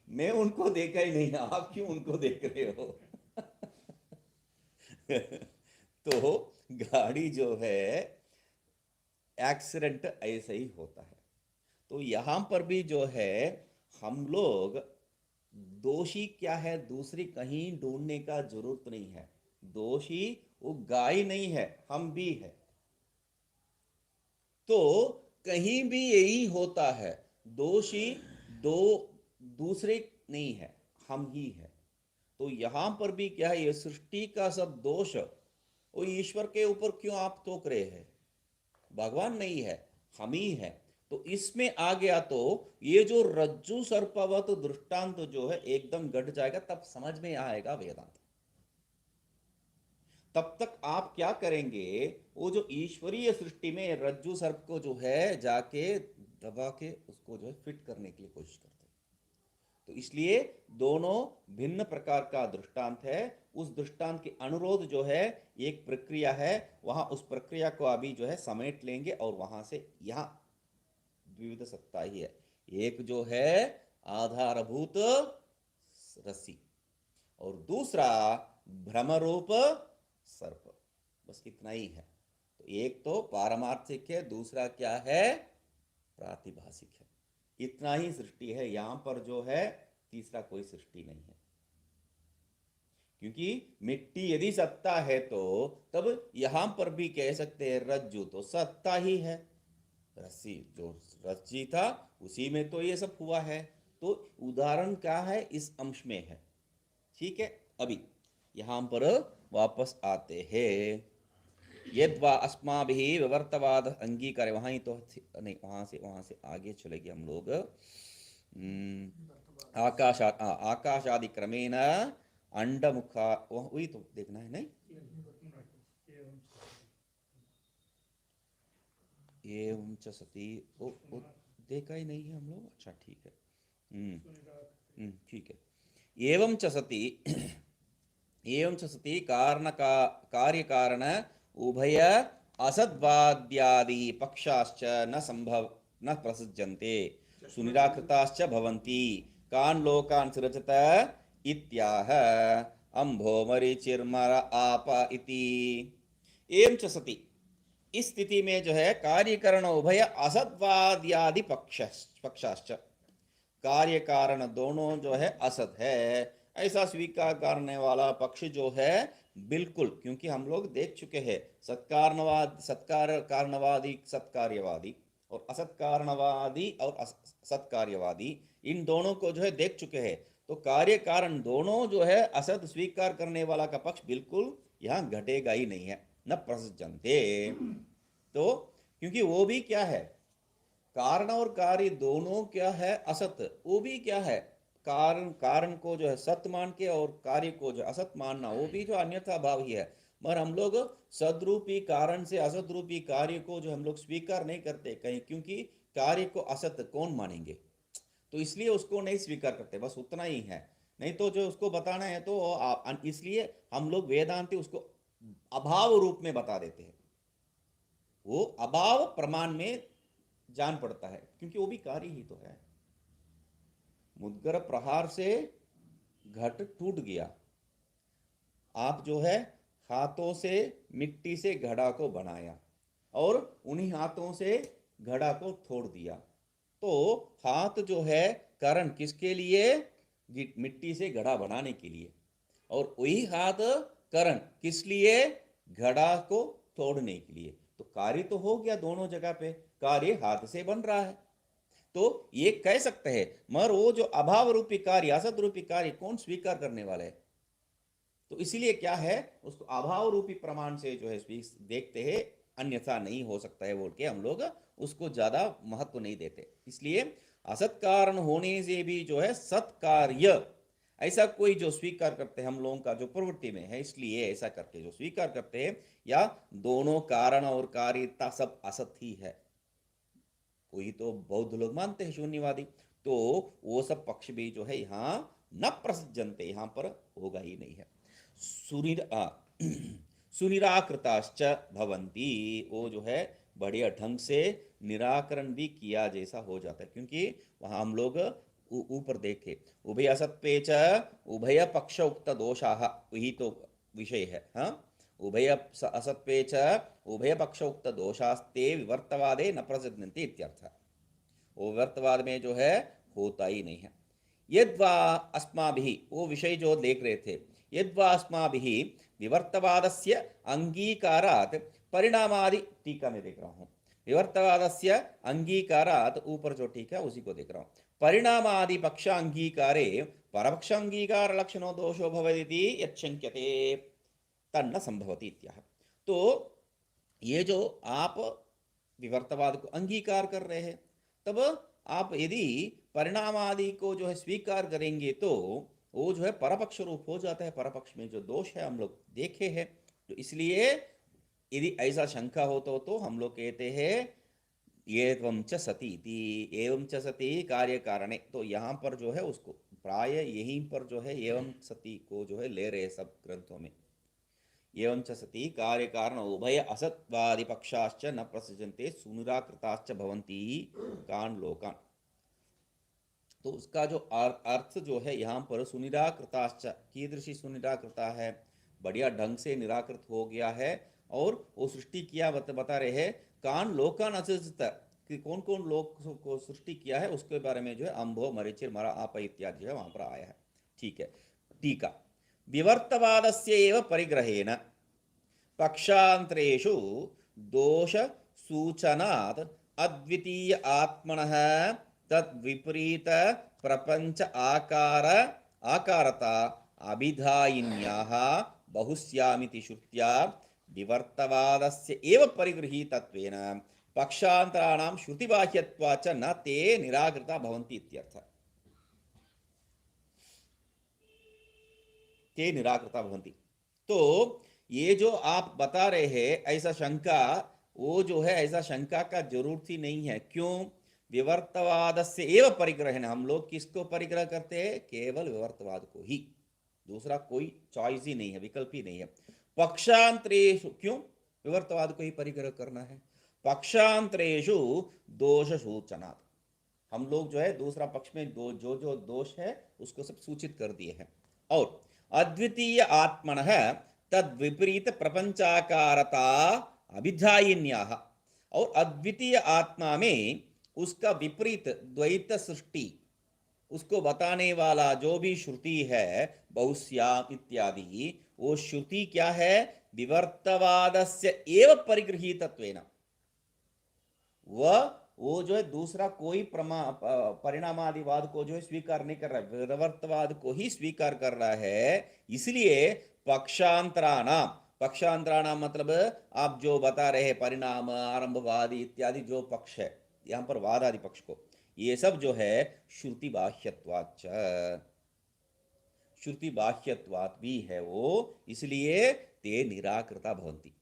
मैं उनको देखा ही नहीं, आप क्यों उनको देख रहे हो? तो गाड़ी जो है, एक्सीडेंट ऐसे ही होता है। तो यहां पर भी जो है हम लोग दोषी क्या है, दूसरी कहीं ढूंढने का जरूरत नहीं है। दोषी वो गाय नहीं है, हम भी है। तो कहीं भी यही होता है, दोषी दो दूसरे नहीं है, हम ही है। तो यहां पर भी क्या है, ये सृष्टि का सब दोष वो ईश्वर के ऊपर क्यों आप थोक रहे हैं? भगवान नहीं है, हम ही है। तो इसमें आ गया तो ये जो रज्जु सर्पवत दृष्टांत जो है एकदम घट जाएगा, तब समझ में आएगा वेदांत। तब तक आप क्या करेंगे, वो जो ईश्वरीय सृष्टि में रज्जु सर्प को जो है जाके दबा के उसको जो है फिट करने के लिए कोशिश करते हैं। तो इसलिए दोनों भिन्न प्रकार का दृष्टांत है। उस दृष्टांत के अनुरोध जो है एक प्रक्रिया है, वहां उस प्रक्रिया को अभी जो है समेट लेंगे और वहां से यहां द्विविध सत्ता ही है। एक जो है आधारभूत रस्सी और दूसरा भ्रमरूप सर्प, बस इतना ही है। तो एक तो पारमार्थिक है, दूसरा क्या है, प्रातिभाषिक है। इतना ही सृष्टि है, यहां पर जो है तीसरा कोई सृष्टि नहीं है। क्योंकि मिट्टी यदि सत्ता है तो तब यहां पर भी कह सकते हैं रज्जु तो सत्ता ही है, रस्सी जो रज्जी था उसी में तो ये सब हुआ है। तो उदाहरण क्या है, इस अंश में है। ठीक है, अभी यहां पर वापस आते हैं। यद्वा अस्माभिः विवर्तवाद अंगीकार, वहां ही तो नहीं, वहां से आगे चलेंगे हम लोग। आकाशादि क्रमेण अंडमुखा, वही तो देखना है नहीं, एवं च सती, वो देखा ही नहीं है हम लोग। अच्छा ठीक है, ठीक है। एवं च सती एवं च सती कारण का कार्य कारण उभय असद्वाद्यादि पक्षाश्च न संभव न प्रसज्यन्ते सुनिराकृताश्च भवन्ति कान् लोकान् सृजत इत्याह अम्भोमरीचिर्मर आप इति। एवं च सती, इस स्थिति में जो है कार्यकरण उभय असद्वाद्यादि पक्षाश्च, कार्य कारण दोनों जो है असत है ऐसा स्वीकार करने वाला पक्ष जो है बिल्कुल, क्योंकि हम लोग देख चुके हैं सत्कार कारणवादी सत्कार्यवादी और असत कारणवादी और सत्कार्यवादी, इन दोनों को जो है देख चुके हैं। तो कार्य कारण दोनों जो है असत स्वीकार करने वाला का पक्ष बिल्कुल यहाँ घटेगा ही नहीं है, न प्रसजनते। तो क्योंकि वो भी क्या है, कारण और कार्य दोनों क्या है, असत। वो भी क्या है, कारण को जो है सत्य मान के और कार्य को जो असत मानना, वो भी जो अन्यथा भाव ही है। मगर हम लोग सदरूपी कारण से असत रूपी कार्य को जो हम लोग स्वीकार नहीं करते कहीं, क्योंकि कार्य को असत कौन मानेंगे, तो इसलिए उसको नहीं स्वीकार करते, बस उतना ही है। नहीं तो जो उसको बताना है तो इसलिए हम लोग वेदांति उसको अभाव रूप में बता देते हैं। वो अभाव प्रमाण में जान पड़ता है, क्योंकि वो भी कार्य ही तो है। मुद्गर प्रहार से घट टूट गया, आप जो है हाथों से मिट्टी से घड़ा को बनाया और उन्हीं हाथों से घड़ा को तोड़ दिया। तो हाथ जो है कारण किसके लिए, मिट्टी से घड़ा बनाने के लिए, और वही हाथ कारण किस लिए, घड़ा को तोड़ने के लिए। तो कार्य तो हो गया दोनों जगह पे, कार्य हाथ से बन रहा है। तो ये कह सकते हैं, मगर वो जो अभाव रूपी कार्य, असत रूपी कार्य कौन स्वीकार करने वाला है? तो इसीलिए क्या है, उसको अभाव रूपी प्रमाण से जो है देखते हैं, अन्यथा नहीं हो सकता है बोल के हम लोग उसको ज्यादा महत्व नहीं देते। इसलिए असत कारण होने से भी जो है सत्कार्य ऐसा कोई जो स्वीकार करते हैं हम लोगों का जो प्रवृत्ति में है, इसलिए ऐसा करके जो स्वीकार करते हैं, या दोनों कारण और कार्यता सब असत ही है, कोई तो बौद्ध लोग मानते हैं शून्यवादी, तो वो सब पक्ष भी जो है यहाँ न प्रसज्जनते, यहाँ पर होगा ही नहीं है। सुनिराकृताश्च भवन्ति, वो जो है बढ़िया ढंग से निराकरण भी किया जैसा हो जाता है, क्योंकि वहां हम लोग ऊपर देखे उभय असत्वे च उभय पक्ष उक्त दोषाः, वही तो विषय है। हाँ, उभय असत्वे च उभय पक्ष उक्त दोषास्ते विवर्तवादे न प्रसिद्धन्ति इत्यर्थ। वो विवर्तवाद में जो है होता ही नहीं है। यद्वा अस्माभिः, वो विषय जो देख रहे थे, यद्वा अस्माभिः विवर्तवादस्य अंगीकारात् परिणामादि, टीका में देख रहा हूँ, विवर्तवादस्य अंगीकारात्, ऊपर जो टीका है उसी को देख रहा हूँ, परिणामादि पक्ष अंगीकारे परपक्ष अंगीकार लक्षणो दोषो भवति यच्छंक्यते तन्न संभवति इत्याह। तो ये जो आप विवर्तवाद को अंगीकार कर रहे हैं, तब आप यदि परिणाम आदि को जो है स्वीकार करेंगे तो वो जो है परपक्ष रूप हो जाता है, परपक्ष में जो दोष है हम लोग देखे हैं। तो इसलिए यदि ऐसा शंका हो तो हम लोग कहते हैं एवं च सती थी, एवं च सती कार्य कारणे, तो यहाँ पर जो है उसको प्राय यहीं पर जो है एवं सती को जो है ले रहे सब ग्रंथों में, एवं च सती कार्य कारण उभय असत्वादि पक्षाश्च न प्रसजन्ते सुनिराकृताश्च भवन्ति कान लोकान। तो उसका जो अर्थ जो है यहाँ पर सुनिराकृताश्च, कीदृशी सुनिराकृता है, बढ़िया ढंग से निराकृत हो गया है, और वो सृष्टि किया बता रहे हैं कान लोकान असृजत, कि कौन कौन लोक को सृष्टि किया है उसके बारे में जो है अंभो मरीचिर मरा आप इत्यादि जो है वहां पर आया है। ठीक है, टीका विवर्तवादस्य एव परिग्रहेण पक्षांतरेषु दोष सूचनात् अद्वितीय आत्मनः तद्विपरीत प्रपंच आकार आकारता अभिधायिन्याः बहुस्यामिति श्रुत्या विवर्तवादस्य एव परिगृहीतत्वेन पक्षांतराणां श्रुतिबाह्यत्वाच्च न ते निराकृता भवन्ति इत्यर्थ। ते निराकृता भवन्ति, तो ये जो आप बता रहे हैं ऐसा शंका, वो जो है ऐसा शंका का जरूरत ही नहीं है। क्यों? विवर्तवाद से एवं परिग्रहण, हम लोग किसको परिग्रह करते हैं? केवल विवर्तवाद को ही, दूसरा कोई चॉइस ही नहीं है, विकल्प ही नहीं है। पक्षांतरेषु, क्यों विवर्तवाद को ही परिग्रह करना है? पक्षांतरेषु दोष सूचना, हम लोग जो है दूसरा पक्ष में जो जो दोष है उसको सब सूचित कर दिए हैं। और अद्वितीय आत्मनः तद विपरीत प्रपंचाकारता अभिधायिन्याः, और अद्वितीय आत्मा में उसका विपरीत द्वैत सृष्टि, उसको बताने वाला जो भी श्रुति है बहुस्याम इत्यादि, वो श्रुति क्या है? विवर्तवादस्य एव परिगृहीतत्वेन, वो जो है दूसरा कोई परिणामादिवाद को जो है स्वीकार नहीं कर रहा है, विवर्तवाद को ही स्वीकार कर रहा है। इसलिए पक्षांतराणाम, पक्षांतराणाम मतलब आप जो बता रहे हैं परिणाम आरंभवादी इत्यादि जो पक्ष है यहाँ पर वाद आदि पक्ष को, ये सब जो है श्रुति बाह्यत्वाच्च, श्रुति बाह्यत्वात् भी है वो, इसलिए ते निराकृता भवन्ति,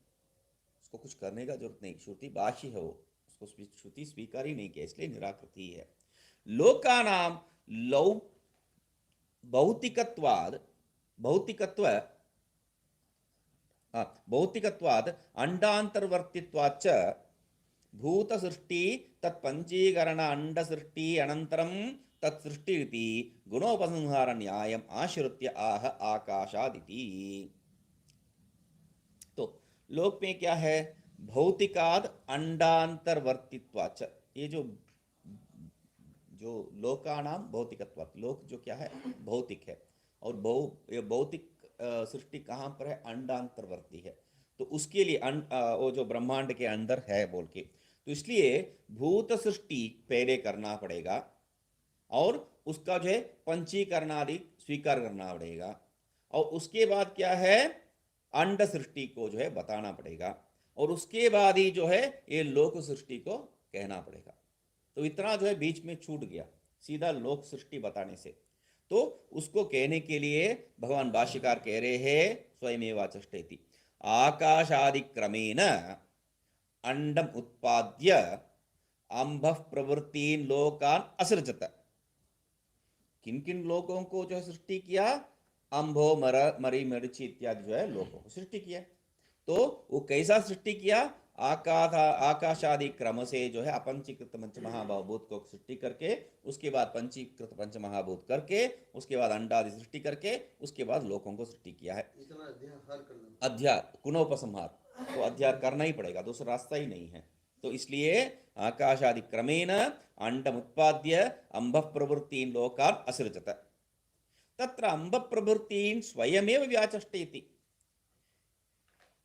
उसको कुछ करने का जरूरत नहीं, श्रुति बाह्य है वो, उसको श्रुति स्वीकार ही नहीं किया, इसलिए निराकृत ही है। लोकानाम लौ भौतिकत्वाद, भौतिकत्वाद अंडांतर्वर्तित्वाच्च भूत सृष्टि तत्पंचीकरण अंड सृष्टि अनंतरम तत्सृष्टि इति गुणोपसंहार न्यायम आश्रित्य आह आकाशादिति। तो लोक में क्या है? भौतिकाद अंडांतर्वर्तित्वाच्च, ये जो लोकानाम भौतिकत्वात्, लोक जो क्या है? भौतिक है, और भौतिक सृष्टि कहाँ पर है? अंडांतर्वर्ती है, तो उसके लिए वो जो ब्रह्मांड के अंदर है बोल के, तो तो इसलिए भूत सृष्टि पहले करना पड़ेगा और उसका जो है पंचीकरण आदि स्वीकार करना पड़ेगा, और उसके बाद क्या है, अंड सृष्टि को जो है बताना पड़ेगा, और उसके बाद ही जो है ये लोक सृष्टि को कहना पड़ेगा। तो इतना जो है बीच में छूट गया सीधा लोक सृष्टि बताने से। तो उसको कहने के लिए भगवान भाष्यकार कह रहे हैं स्वयमेवाचष्टेति आकाशादि क्रमेण अंडम उत्पाद्य अंभ प्रवृत्तीन लोकान असृजत। किन किन लोगों को जो है सृष्टि किया, अंभो मर मरी मरीचि इत्यादि जो है लोगों को सृष्टि किया। तो वो कैसा सृष्टि किया, आकाशादि क्रम से जो है अपंचीकृत पंच महाभूत को सृष्टि करके, उसके बाद पंचीकृत पंच महाभूत करके, उसके बाद अंडादि सृष्टि करके, उसके बाद लोगों को सृष्टि किया है। इतना अध्याहार करना, अध्यार गुणोपसंहार, तो अध्यार करना ही पड़ेगा, दूसरा रास्ता ही नहीं है। तो इसलिए आकाशादि क्रमेण अंडम उत्पाद्य अंभ प्रवृत्तीन लोकान असृजत। तत्र अंभ प्रवृत्तीन स्वयमेव व्याचष्टेति।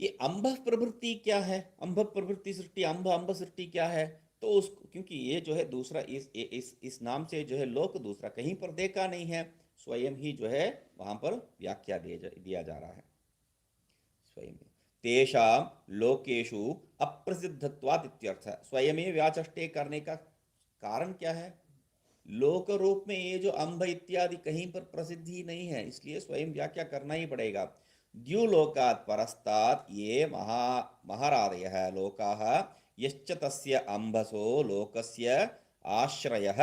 ये अंभ प्रवृत्ति क्या है, अंभ प्रवृत्ति सृष्टि, अंभ अंभ सृष्टि क्या है, तो उस क्योंकि ये जो है दूसरा इस नाम से जो है लोक दूसरा कहीं पर देखा नहीं है, स्वयं ही जो है वहां पर व्याख्या दिया जा रहा है स्वयं। तेषां लोकेषु अप्रसिद्धत्वात् इत्यर्थ। स्वयं व्याचष्टे करने का कारण क्या है, लोक रूप में ये जो अंभ इत्यादि कहीं पर प्रसिद्धि नहीं है, इसलिए स्वयं व्याख्या करना ही पड़ेगा। द्युलोकात् परस्तात् ये महारादयः लोकाः यश्च तस्य अंभसो लोकस्य आश्रयः,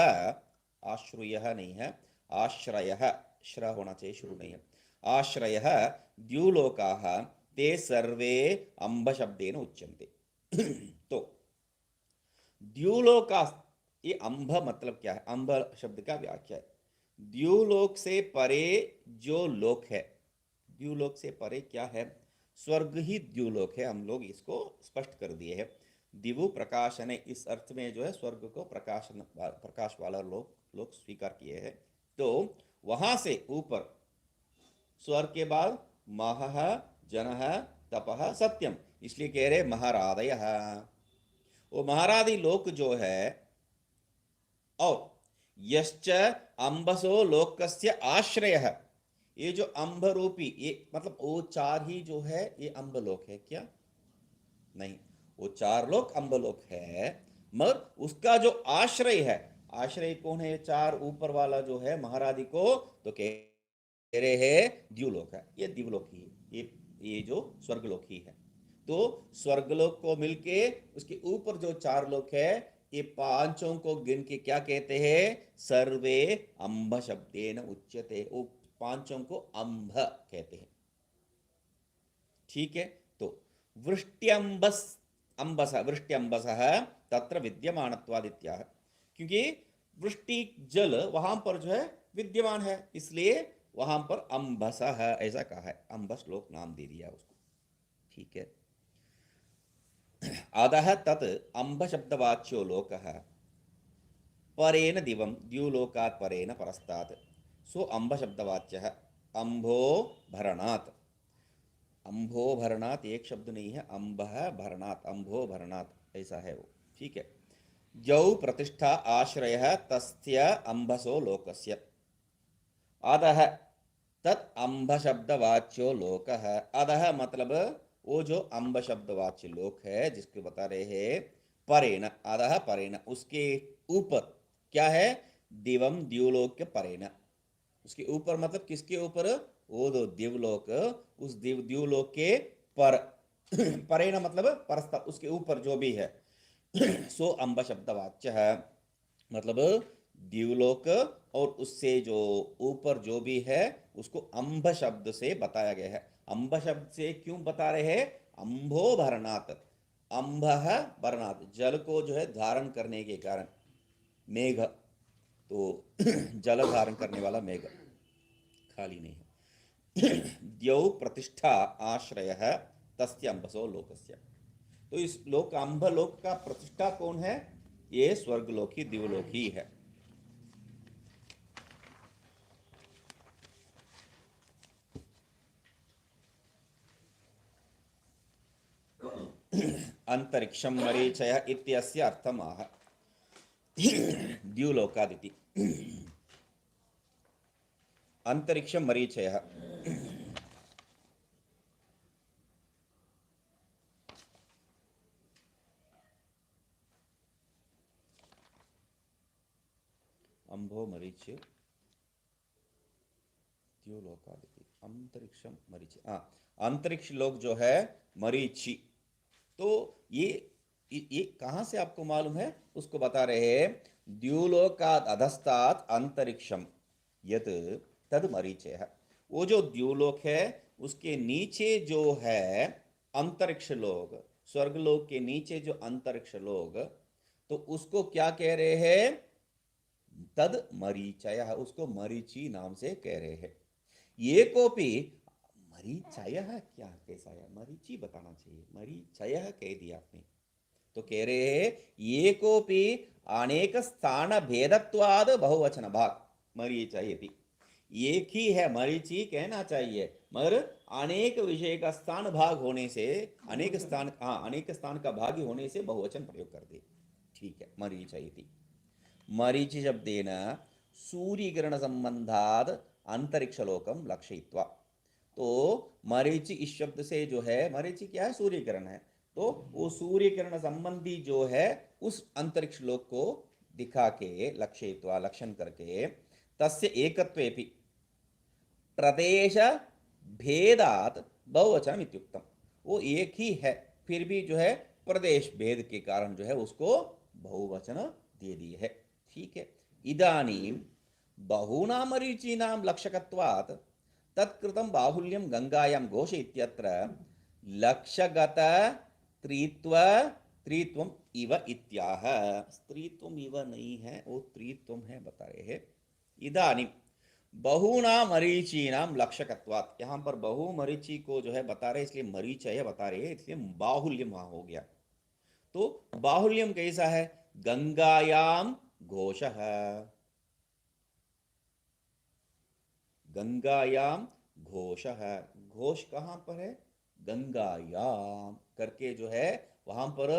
आश्रयः नहीं है, आश्रयः श्र होना चाहिए, शुरू नहीं है, आश्रयः द्युलोकाः ते सर्वे अंब शब्देन उच्यन्ते। तो द्युलोका, ये अंब मतलब क्या है, अंब शब्द का व्याख्या है द्युलोक से परे जो लोक है। द्युलोक से परे क्या है, स्वर्ग ही द्युलोक है, हम लोग इसको स्पष्ट कर दिए हैं। दिवु प्रकाशन, इस अर्थ में जो है स्वर्ग को प्रकाशन प्रकाश वाला लोग स्वीकार किए हैं। तो वहां से ऊपर स्वर्ग के बाद महः जनः तपः सत्यम, इसलिए कह रहे महारादयः, वो महारादि लोक जो है। और यश्च अंबसो लोकस्य आश्रयः, ये जो अंब रूपी, ये मतलब वो चार ही जो है ये अंब लोक है क्या, नहीं, वो चार लोक अंब लोक है, मगर उसका जो आश्रय है, आश्रय कौन है, चार ऊपर वाला जो है महारादि को, तो कह रहे हैं द्युलोक है, ये दिवलोक ही है, ये जो स्वर्गलोक ही है। तो स्वर्गलोक को मिलके उसके ऊपर जो चार लोक है, ये पांचों को गिन के क्या कहते हैं, सर्वे अंब शब्देन उच्यते, वो पांचों को अंब कहते हैं। ठीक है, तो वृष्ट्यंबस अंबस वृष्ट्यंबस तत्र विद्यमानत्वादित्याह, क्योंकि वृष्टि जल वहां पर जो है विद्यमान है, इसलिए वहां पर अंबस है ऐसा कहा है, अंबस लोक नाम दे दिया उसको। ठीक है, अतः तत् अंब शब्दवाच्यो लोकः परेण दिवं द्युलोकात् परेण परस्तात्, सो अंब शब्दवाच्यः अंभो भरणात्। अंभो भरणात् एक शब्द नहीं है, अंब भरणात्, अंभो भरणात् ऐसा है वो। ठीक है, जौ प्रतिष्ठा आश्रयः तस्य अंबसो लोकस्य, अधः तत् अंब शब्दवाच्यो लोकः। अधः मतलब वो जो अंब शब्दवाच्य लोक है जिसको बता रहे हैं, परेण, अधः परेण, उसके ऊपर क्या है, दिवम द्युलोक के परेण, उसके ऊपर मतलब किसके ऊपर, वो दो दिवलोक, उस द्युलोक के पर परेण मतलब परस्ता, उसके ऊपर जो भी है। सो अंब शब्दवाच्य है, मतलब द्युलोक और उससे जो ऊपर जो भी है उसको अंब शब्द से बताया गया है। अंब शब्द से क्यों बता रहे हैं, अंभो भरणात, अंब भरणात, जल को जो है धारण करने के कारण, मेघ, तो जल धारण करने वाला मेघ खाली नहीं है। द्यौ प्रतिष्ठा आश्रय है तस्य अंबसो लोकस्य, तो इस लोक अंब लोक का प्रतिष्ठा कौन है, ये स्वर्गलोक ही दिवलोक ही है। अंतरिक्षम मरीचयः इत्यस्य अर्थम् आह द्युलोकादिति। अंतरिक्षम मरीचयः अंभो मरीचि द्युलोकादिति। अंतरिक्षम मरीचि, अंतरिक्ष लोक जो है मरीचि। तो ये कहां से आपको मालूम है? उसको बता रहे हैं, द्युलोकात् अधस्तात् अंतरिक्षम यत तद मरीचयः। वो जो द्युलोक है उसके नीचे जो है अंतरिक्ष लोक, स्वर्गलोक के नीचे जो अंतरिक्ष लोक, तो उसको क्या कह रहे हैं? तद मरीचयः, उसको मरीचि नाम से कह रहे हैं। ये कोपी मरीचयः क्या, कैसा है? मरीचि बताना चाहिए, मरीचयः कह दिया आपने। तो कह रहे हैं ये कोपी अनेक स्थान भेदत्वाद बहुवचन भाग मरीचयति। एक ही है मरीचि कहना चाहिए, मगर अनेक विषय का स्थान भाग होने से, अनेक स्थान, अनेक स्थान का भागी होने से बहुवचन प्रयोग कर दे। ठीक है, मरीचयति। मरीचि शब्देन सूर्यकिरण संबंधाद अंतरिक्षलोकम लक्षयित्वा। तो मरीचि इस शब्द से जो है, मरीचि क्या है? सूर्यकिरण है। तो वो सूर्यकिरण संबंधी जो है उस अंतरिक्ष लोक को दिखा के, लक्षयित्वा लक्षण करके, तस्य एकत्वेपि प्रदेश भेदात बहुवचन इत्युक्तम। वो एक ही है, फिर भी जो है प्रदेश भेद के कारण जो है उसको बहुवचन दे दिए है। ठीक है। इदानीं बहूनां मरीचीनां लक्षकत्वात् तत्कृतं बाहुल्यं गंगायां घोष इत्यत्र लक्षगत त्रित्व त्रित्वम इव इत्याह। स्त्रीत्वम इव नहीं है, वो त्रित्वम है बता रहे हैं। इदानीं बहुना मरीचीनाम लक्षकत्वात्, यहाँ पर बहु मरीची को जो है बता रहे, इसलिए मरीचय बता रहे हैं, इसलिए बाहुल्यम वहां हो गया। तो बाहुल्यम कैसा है? गंगायाम घोषः, गंगायाम घोषः। घोष कहां पर है? गंगायाम करके जो है वहां पर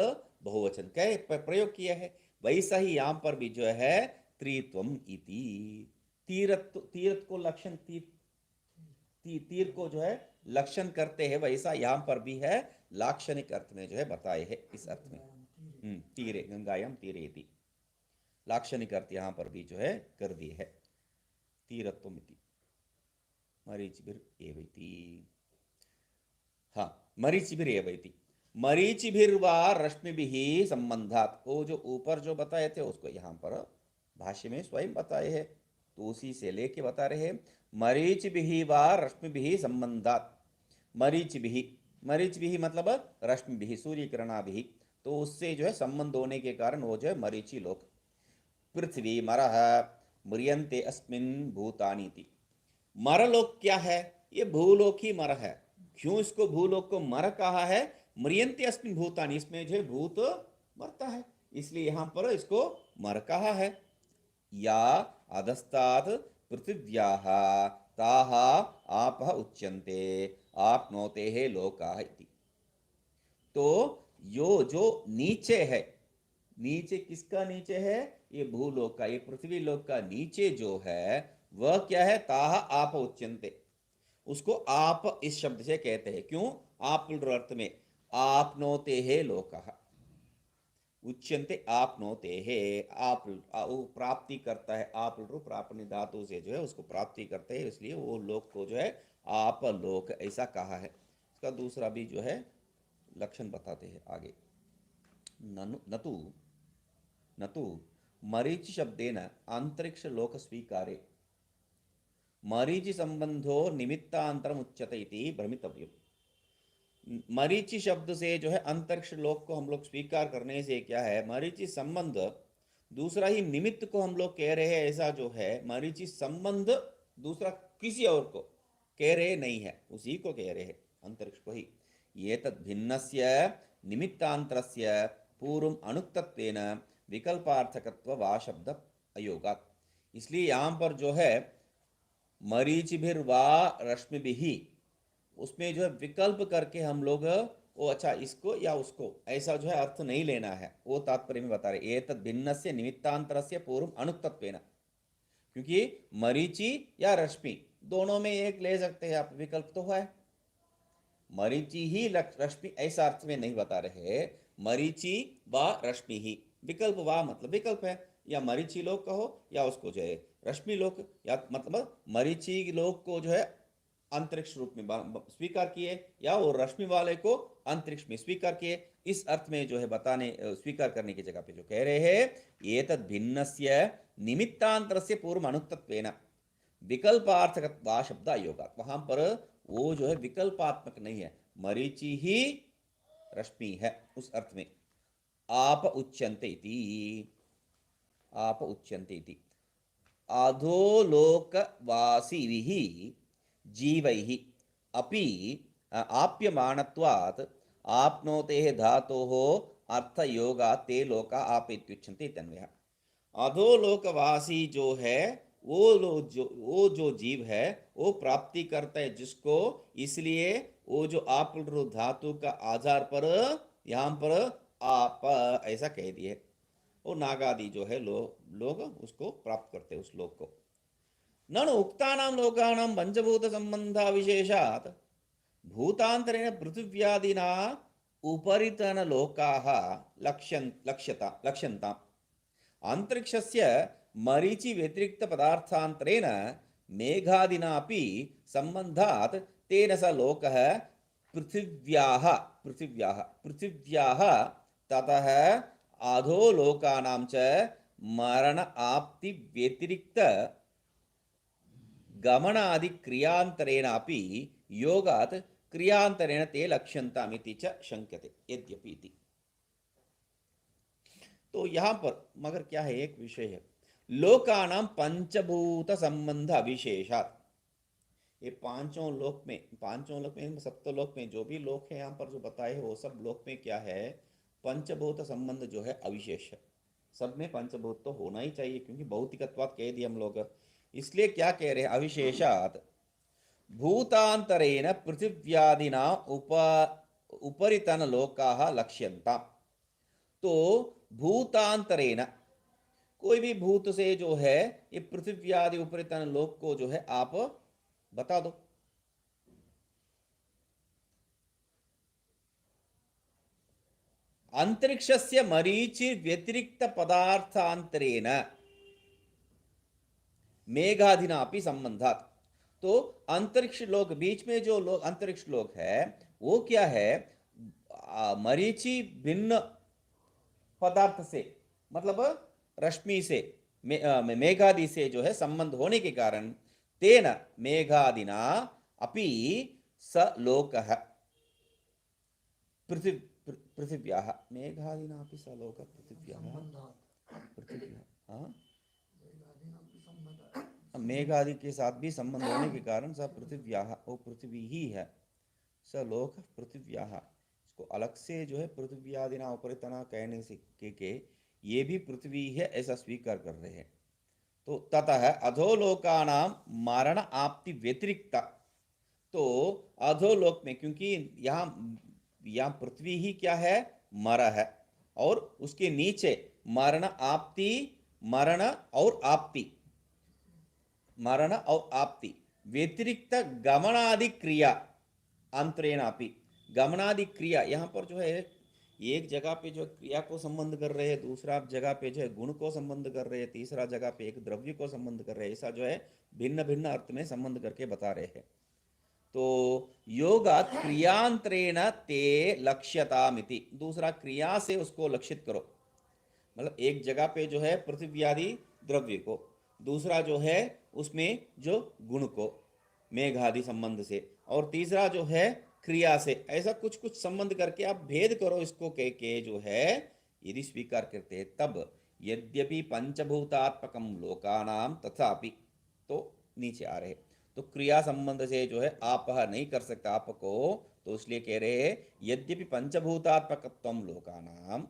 बहुवचन क्या प्रयोग किया है। वैसा ही यहां पर भी जो है त्रित्वम इति, तीर्थ, तीर्थ को लक्षण, तीर को जो है लक्षण करते हैं, वैसा यहां पर भी है, लाक्षणिक अर्थ में जो है बताए है इस अर्थ में। तीरे, गंगायाम तीरे इति लाक्षणिक अर्थ यहां पर भी जो है कर दिए है। तीरत्वम इति मरीचिभिर एवैति। हाँ, मरीचिभिर एवैति, मरीचिभिर वा रश्मिभिः संबंधात। वो जो ऊपर जो बताए थे उसको यहाँ पर भाष्य में स्वयं बताए हैं, तो उसी से लेके बता रहे हैं। मरीचिभिः वा रश्मिभिः संबंधात। मरीचिभिः, मरीचिभिः मतलब रश्मिभिः, सूर्यकिरणाभिः, तो उससे जो है संबंध होने के कारण वो जो है मरीचि लोक। पृथ्वी मरः म्रियन्ते अस्मिन् भूतानि इति। मरलोक क्या है? ये भूलोक ही मर है। क्यों इसको भूलोक को मर कहा है? म्रियन्ते अस्मिन् भूतानि, इसमें जो भूत मरता है, इसलिए यहां पर इसको मर कहा है। या अधस्तात् पृथिव्याः ताः आपः उच्यन्ते आपनोतेः लोकाः इति। तो यो जो नीचे है, नीचे किसका नीचे है? ये भूलोक का, ये पृथ्वी लोक का नीचे जो है वह क्या है? ताह आप उच्यन्ते, उसको आप इस शब्द से कहते हैं। क्यों? आप अर्थ में आपनोते है लोकः, उच्यन्ते आपनोते है, आप वो प्राप्ति करता है, आप प्रापणि धातु से जो है उसको प्राप्ति करते हैं, इसलिए वो लोक को जो है आप लोक ऐसा कहा है। इसका दूसरा भी जो है लक्षण बताते हैं आगे। नतु नतु मरीचि शब्देन अंतरिक्ष लोक स्वीकारे मरीचि संबंधो निमित्तांतरम उच्यते इति भ्रमितव्यम। मरीचि शब्द से जो है अंतरिक्ष लोक को हम लोग स्वीकार करने से क्या है? मरीचि संबंध, दूसरा ही निमित्त को हम लोग कह रहे हैं, ऐसा जो है मरीचि संबंध दूसरा किसी और को कह रहे नहीं है, उसी को कह रहे हैं, अंतरिक्ष को ही। ये तद भिन्नस्य निमित्तांतरस्य पूर्व अनुक्तत्वेन विकल्पार्थकत्व वा शब्द अयोगात्। इसलिए यहाँ पर जो है मरीचिभिर वा रश्मिभिः, उसमें जो है विकल्प करके हम लोग वो अच्छा इसको या उसको ऐसा जो है अर्थ नहीं लेना है, वो तात्पर्य में बता रहे। एतद् भिन्नस्य निमित्तांतरस्य पूर्व अनुक्तत्वेन, क्योंकि मरीचि या रश्मि दोनों में एक ले सकते हैं आप, विकल्प तो है। मरीचि ही रश्मि ऐसा अर्थ में नहीं बता रहे, मरीचि व रश्मि ही, विकल्प वा मतलब विकल्प है, या मरीचि लोक कहो या उसको जो है रश्मि लोक, या मतलब मरीचि लोक को जो है अंतरिक्ष रूप में स्वीकार किए, या वो रश्मि वाले को अंतरिक्ष में स्वीकार किए। इस अर्थ में जो है बताने स्वीकार करने की जगह पे जो कह रहे हैं, ये तद भिन्नस्य निमित्तांतरस्य पूर्व अनुक्तत्वेन विकल्पार्थकत्वा शब्द अयोगात्, वहां पर वो जो है विकल्पात्मक नहीं है, मरीचि ही रश्मि है उस अर्थ में। आप उच्यन्ते इति, आप उच्यन्ते इति अधोलोकवासिभिः जीवैः अपि आप्यमानत्वात् आप्नोतेः धातोः अर्थयोगात् ते लोका आप इत्युच्यन्ते इत्यन्वयः। अधोलोकवासी जो है वो जो जीव है वो प्राप्ति करता है जिसको, इसलिए वो जो आप धातु का आधार पर यहाँ पर आप ऐसा कह दिए, वो नागादि जो है लोग उसको प्राप्त करते हैं उस लोक को। ननु उक्तानां लोकानां पंचभूत संबंध विशेषात् भूतांतरेण पृथिव्यादिना उपरितन लोकाः लक्ष्यन्ताम्। अंतरिक्षस्य मरीचि व्यतिरिक्त पदार्थांतरेण मेघादिनापि संबंधात् तेन स लोकः पृथिव्याः ततः अधोलोकानां च मरण आप्ति व्यतिरिक्त गमनादि क्रियांतरेणापि योगात् क्रियांतरेण ते लक्ष्यन्तामिति च शंक्यते यद्यपि इति। तो यहाँ पर मगर क्या है, एक विषय है, लोकानां पंचभूत संबंध अविशेषात्। ये पांचों लोक में सप्तलोक में जो भी लोक है यहाँ पर जो बताए वो सब लोक में क्या है, पंचभूत संबंध जो है अविशेष है। सब में पंचभूत तो होना ही चाहिए, क्योंकि भौतिकत्वात् कह दिए हम लोग, इसलिए क्या कह रहे हैं, अविशेषात् भूतांतरेण पृथिव्यादिना उपरितन लोकाः लक्ष्यन्ताम्। तो भूतांतरेण कोई भी भूत से जो है ये पृथिव्यादि उपरितन लोक को जो है आप बता दो। अंतरिक्षस्य मरीचि व्यतिरिक्त पदार्थांतरेण मेघादिनापि संबंधात्। तो अंतरिक्ष लोक, बीच में जो लोक अंतरिक्ष लोक है वो क्या है, मरीचि भिन्न पदार्थ से मतलब रश्मि से मेघादि से जो है संबंध होने के कारण तेन मेघादिना अपि स लोकः पृथिव्याः मेघादिना अपि स लोकः पृथिव्याः मेघादि के साथ भी संबंध होने के कारण स पृथिव्याः, वो पृथ्वी ही है, स लोक पृथिव्याः। इसको अलग से जो है पृथ्व्यादिना उपरितना कहने से के ये भी पृथ्वी है ऐसा स्वीकार कर रहे हैं। तो ततः अधोलोकानां मरण आप्ति व्यतिरिक्त, तो अधोलोक में क्योंकि यहाँ पृथ्वी ही क्या है, मर है, और उसके नीचे मरण आप्ति, मरण और आप्ति व्यतिरिक्त गमनादि क्रिया अंतरेणापि, गमनादि क्रिया यहाँ पर जो है एक जगह पे जो क्रिया को संबंध कर रहे हैं, दूसरा जगह पे जो है गुण को संबंध कर रहे हैं, तीसरा जगह पे एक द्रव्य को संबंध कर रहे हैं, ऐसा जो है भिन्न भिन्न अर्थ में संबंध करके बता रहे हैं। तो योगात् क्रियांतरेण ते लक्ष्यतामिति, दूसरा क्रिया से उसको लक्षित करो, मतलब एक जगह पे जो है पृथ्वी द्रव्य को, दूसरा जो है उसमें जो गुण को मेघादि संबंध से, और तीसरा जो है क्रिया से, ऐसा कुछ कुछ संबंध करके आप भेद करो इसको कह के जो है यदि स्वीकार करते हैं तब यद्यपि पंचभूतात्मकम लोकानाम तथापि, तो नीचे आ रहे तो क्रिया संबंध से जो है आप नहीं कर सकता आपको, तो इसलिए कह रहे हैं यद्यपि पंचभूतात्मकत्वम लोकानाम,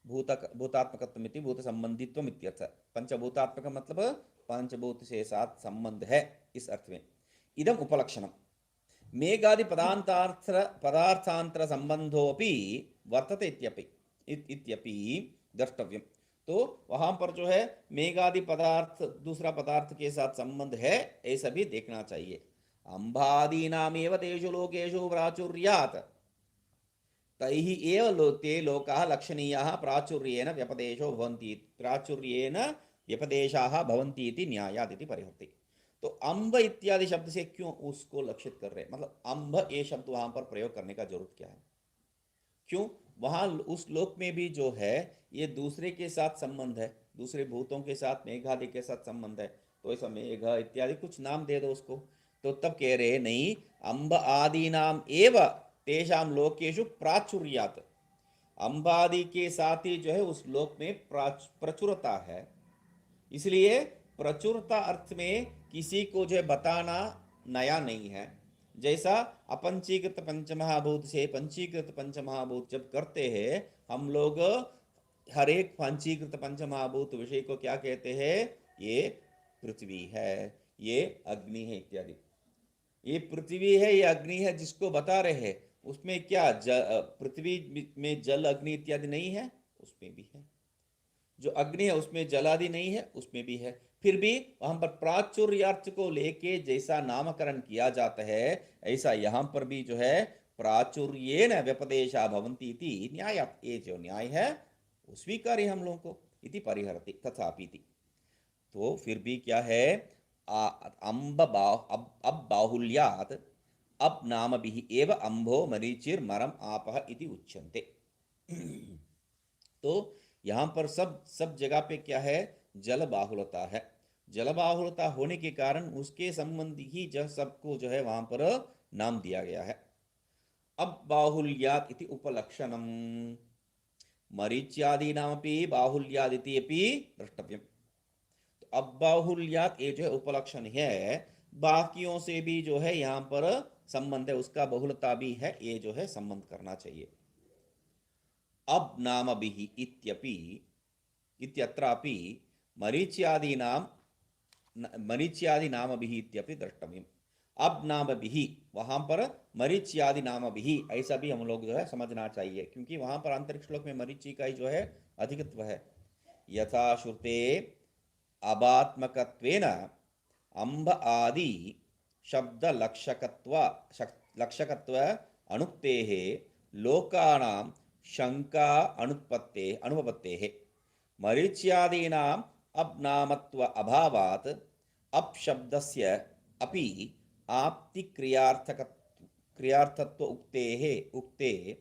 भूतात्मकत्वमिति भूत संबंधित्वम इत्यर्थ, पंचभूतात्मक मतलब पंचभूत से साथ संबंध है इस अर्थ में। इदम उपलक्षणम, मेघादि पदार्थांतर संबंधोपि वर्तते इत्यपि द्रष्टव्यम। तो वहां पर जो है मेघादि पदार्थ दूसरा पदार्थ के साथ संबंध है, ऐसा भी देखना चाहिए। अंबादीनामेव तेषु लोकेषु प्राचुर्यात् तैः एव ते लोकाः लक्षणीयाः प्राचुर्येण व्यपदेशाः भवन्ति इति न्यायात् इति परिहरति। तो अम्ब इत्यादि शब्द से क्यों उसको लक्षित कर रहे हैं, मतलब अम्ब ये शब्द वहां पर प्रयोग करने का जरूरत क्या है? क्यों? वहां उस लोक में भी जो है ये दूसरे के साथ संबंध है, दूसरे भूतों के साथ, मेघादि के साथ संबंध है, तो ऐसा मेघ इत्यादि कुछ नाम दे दो उसको। तो तब कह रहे नहीं, अम्ब आदि नाम एव तेषाम लोकेषु प्राचुर्यात्, अम्बादि के साथ ही जो है उस लोक में प्रचुरता है, इसलिए प्रचुरता अर्थ में किसी को जो है बताना नया नहीं है। जैसा अपंचीकृत पंचमहाभूत से पंचीकृत पंचमहाभूत जब करते हैं हम लोग, हर एक पंचीकृत पंचमहाभूत विषय को क्या कहते हैं? ये पृथ्वी है, ये अग्नि है इत्यादि। ये पृथ्वी है, ये अग्नि है जिसको बता रहे हैं, उसमें क्या पृथ्वी में जल अग्नि इत्यादि नहीं है? उसमें भी है। जो अग्नि है उसमें जल आदि नहीं है? उसमें भी है। फिर भी वहां पर प्राचुर्यार्थ को लेके जैसा नामकरण किया जाता है, ऐसा यहां पर भी जो है प्राचुर्येण व्यपदेशा भवन्ति इति न्यायात्, ये जो न्याय है वो स्वीकार्य हम लोगों को इति परिहरति तथापि। तो फिर भी क्या है? अब बाहुल्यात् अब नाम भी एव अम्भो मरीचिर मरम आपह इति उच्यन्ते। तो यहाँ पर सब जगह पे क्या है? जल बाहुलता है। जल बाहुलता होने के कारण उसके संबंधी ही जो सबको जो है वहां पर नाम दिया गया है। अब बाहुल्यात् इति उपलक्षणम मरीच्यादीनामपि बाहुल्यादिति अपि द्रष्टव्यम। तो अब बाहुल्यात् ये जो है उपलक्षण है, बाकियों से भी जो है यहाँ पर संबंध है, उसका बहुलता भी है, ये जो है संबंध करना चाहिए। अब नाम भी इत्यपि इत्यत्रापि मरीच्यादि नाम भी इत्यपि द्रष्टव्यम। अब नाम भी, वहां पर मरीच्यादि नाम भी, ऐसा भी हम लोग जो है समझना चाहिए, क्योंकि वहां पर आंतरिक श्लोक में मरीचि का ही जो है अधिकत्व है। यथा श्रुते अबात्मकत्वेन अंब आदि शब्द लक्षकत्व अनुक्तेः लोकानां शंका अनुपपत्तेः मरीच्यादीनाम् अपनामत्व अभावात् अपशब्दस्य अपि आप्ति क्रियार्थत्व उक्ते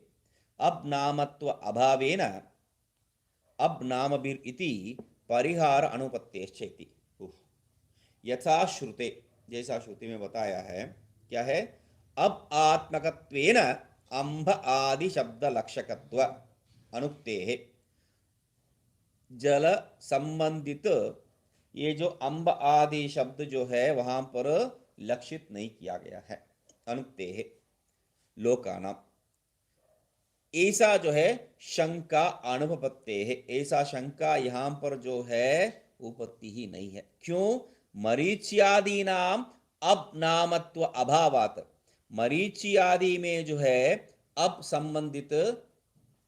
अपनामत्व अभावेन अपनामभिर् इति परिहार अनुपत्तेश्चेति। यथा श्रुते, जैसा श्रुति में बताया है, क्या है? अब आत्मकत्वेन अंब आदि शब्द लक्षकत्व अनुक्तेः, जल संबंधित ये जो अंब आदि शब्द जो है वहां पर लक्षित नहीं किया गया है। अनुक्तेः लोकानाम, ऐसा जो है शंका अनुपपत्तेः, ऐसा शंका यहां पर जो है उपपत्ति ही नहीं है। क्यों? मरीच्यादीनाम अब नामत्व अभावात, मरीचि में जो है अब संबंधित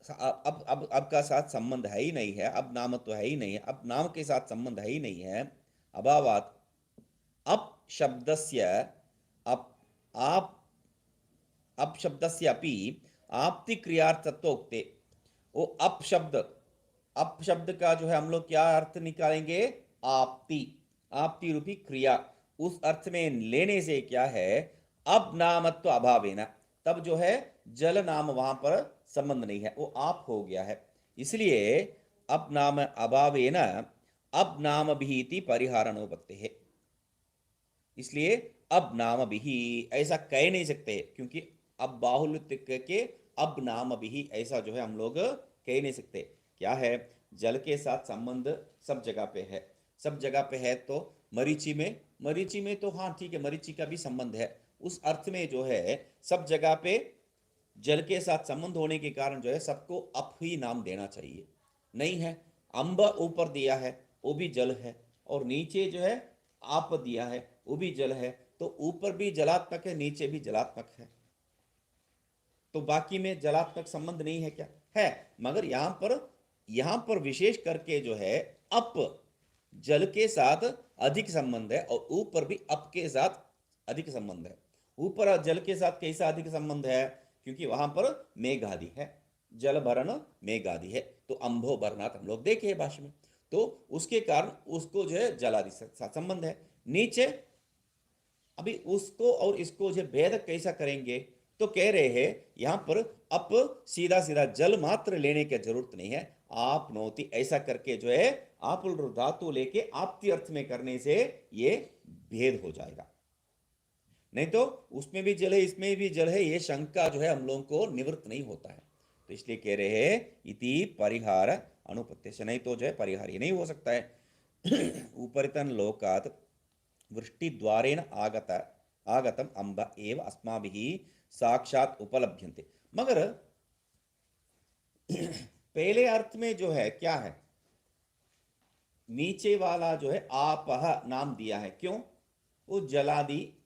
अब का साथ संबंध है ही नहीं है, अब नामत्व है ही नहीं है, अब नाम के साथ संबंध है ही नहीं है। अभावात अब शब्दस्य अब शब्दस्य अपि आप्ति क्रियार्थत्व उक्ते। वो अप शब्द का जो है हम लोग क्या अर्थ निकालेंगे? आप्ति रूपी क्रिया, उस अर्थ में लेने से क्या है? अब नामत्व अभावेन, तब जो है जल नाम वहां पर संबंध नहीं है, वो आप हो गया है। इसलिए अब नाम अभावेन अब नाम भी परिहार अनुपत्ति है। इसलिए अब नाम भी ऐसा कह नहीं सकते, क्योंकि अब बाहुल्य के अब नाम भी ऐसा जो है हम लोग कह नहीं सकते। क्या है? जल के साथ संबंध सब जगह पे है, सब जगह पे है। तो मरीचि में तो हाँ ठीक है, मरीचि का भी संबंध है, उस अर्थ में जो है सब जगह पे जल के साथ संबंध होने के कारण जो है सबको अप ही नाम देना चाहिए। नहीं है, अंब ऊपर दिया है वो भी जल है, और नीचे जो है आप दिया है वो भी जल है, तो ऊपर भी जलात्मक है, नीचे भी जलात्मक है, तो बाकी में जलात्मक संबंध नहीं है क्या? है, मगर यहां पर विशेष करके जो है अप जल के साथ अधिक संबंध है और ऊपर भी अप के साथ अधिक संबंध है। ऊपर जल के साथ कैसा अधिक संबंध है? क्योंकि वहां पर मेघ आदि है, जल भरण मेघ आदि है, तो अंभो भरनाथ हम लोग देखे भाषा में, तो उसके कारण उसको जो है जल आदि से साथ संबंध है। नीचे अभी उसको और इसको जो भेद कैसा करेंगे? तो कह रहे हैं यहां पर अप सीधा सीधा जल मात्र लेने की जरूरत नहीं है, आप नोति ऐसा करके जो है आप धातु लेके आपती अर्थ में करने से ये भेद हो जाएगा। नहीं तो उसमें भी जल है इसमें भी जल है, ये शंका जो है हम लोगों को निवृत्त नहीं होता है। तो इसलिए कह रहे हैं इति परिहार अनुप्रत्यय, नहीं तो जो है परिहार ये नहीं हो सकता है। उपरितन लोकात् वृष्टि द्वारेण आगतम अंब एव अस्माभिः साक्षात उपलभ्यन्ते। मगर पहले अर्थ में जो है क्या है, नीचे वाला जो है आपह नाम दिया है, क्यों? वो जलादि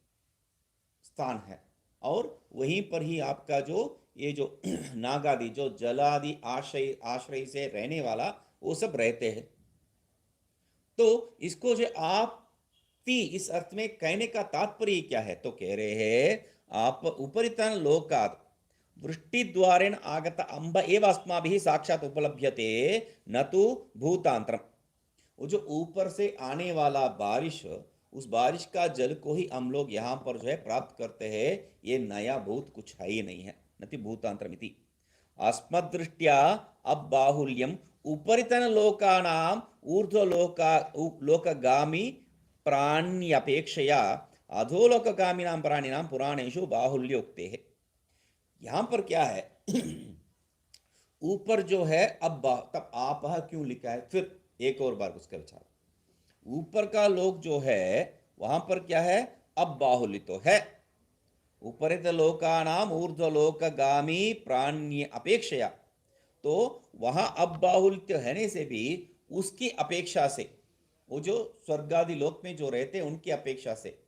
स्थान है और वहीं पर ही आपका जो ये जो नागादि जो जलादि आश्रय से रहने वाला वो सब रहते हैं। तो इसको जो आप इस अर्थ में कहने का तात्पर्य क्या है? तो कह रहे हैं आप उपरितन लोकात् वृष्टि द्वारेण आगत अंब एव अस्माभिः साक्षात उपलभ्यते न तो भूतांतरम। वो जो ऊपर से आने वाला बारिश, उस बारिश का जल को ही हम लोग यहाँ पर जो है प्राप्त करते हैं, ये नया भूत कुछ है ही नहीं है। नति भूतांतरम इति अस्मद्दृष्ट्या अब बाहुल्यम उपरितन लोकानाम ऊर्ध्वलोकगामी प्राण्यपेक्षया अधोलोकगामिनां प्राणिनां पुराणेषु बाहुल्योक्ते है। यहां पर क्या है? ऊपर जो है अब तब आप क्यों लिखा है? फिर एक और बार उसका विचार। ऊपर का लोक जो है वहां पर क्या है? अब बाहुल्य तो है, उपरित लोकानाम ऊर्ध्वलोकगामी प्राण्य अपेक्षया, तो वहां अब बाहुल्य रहने से भी उसकी अपेक्षा से, वो जो स्वर्गादि लोक में जो रहते हैं उनकी अपेक्षा से,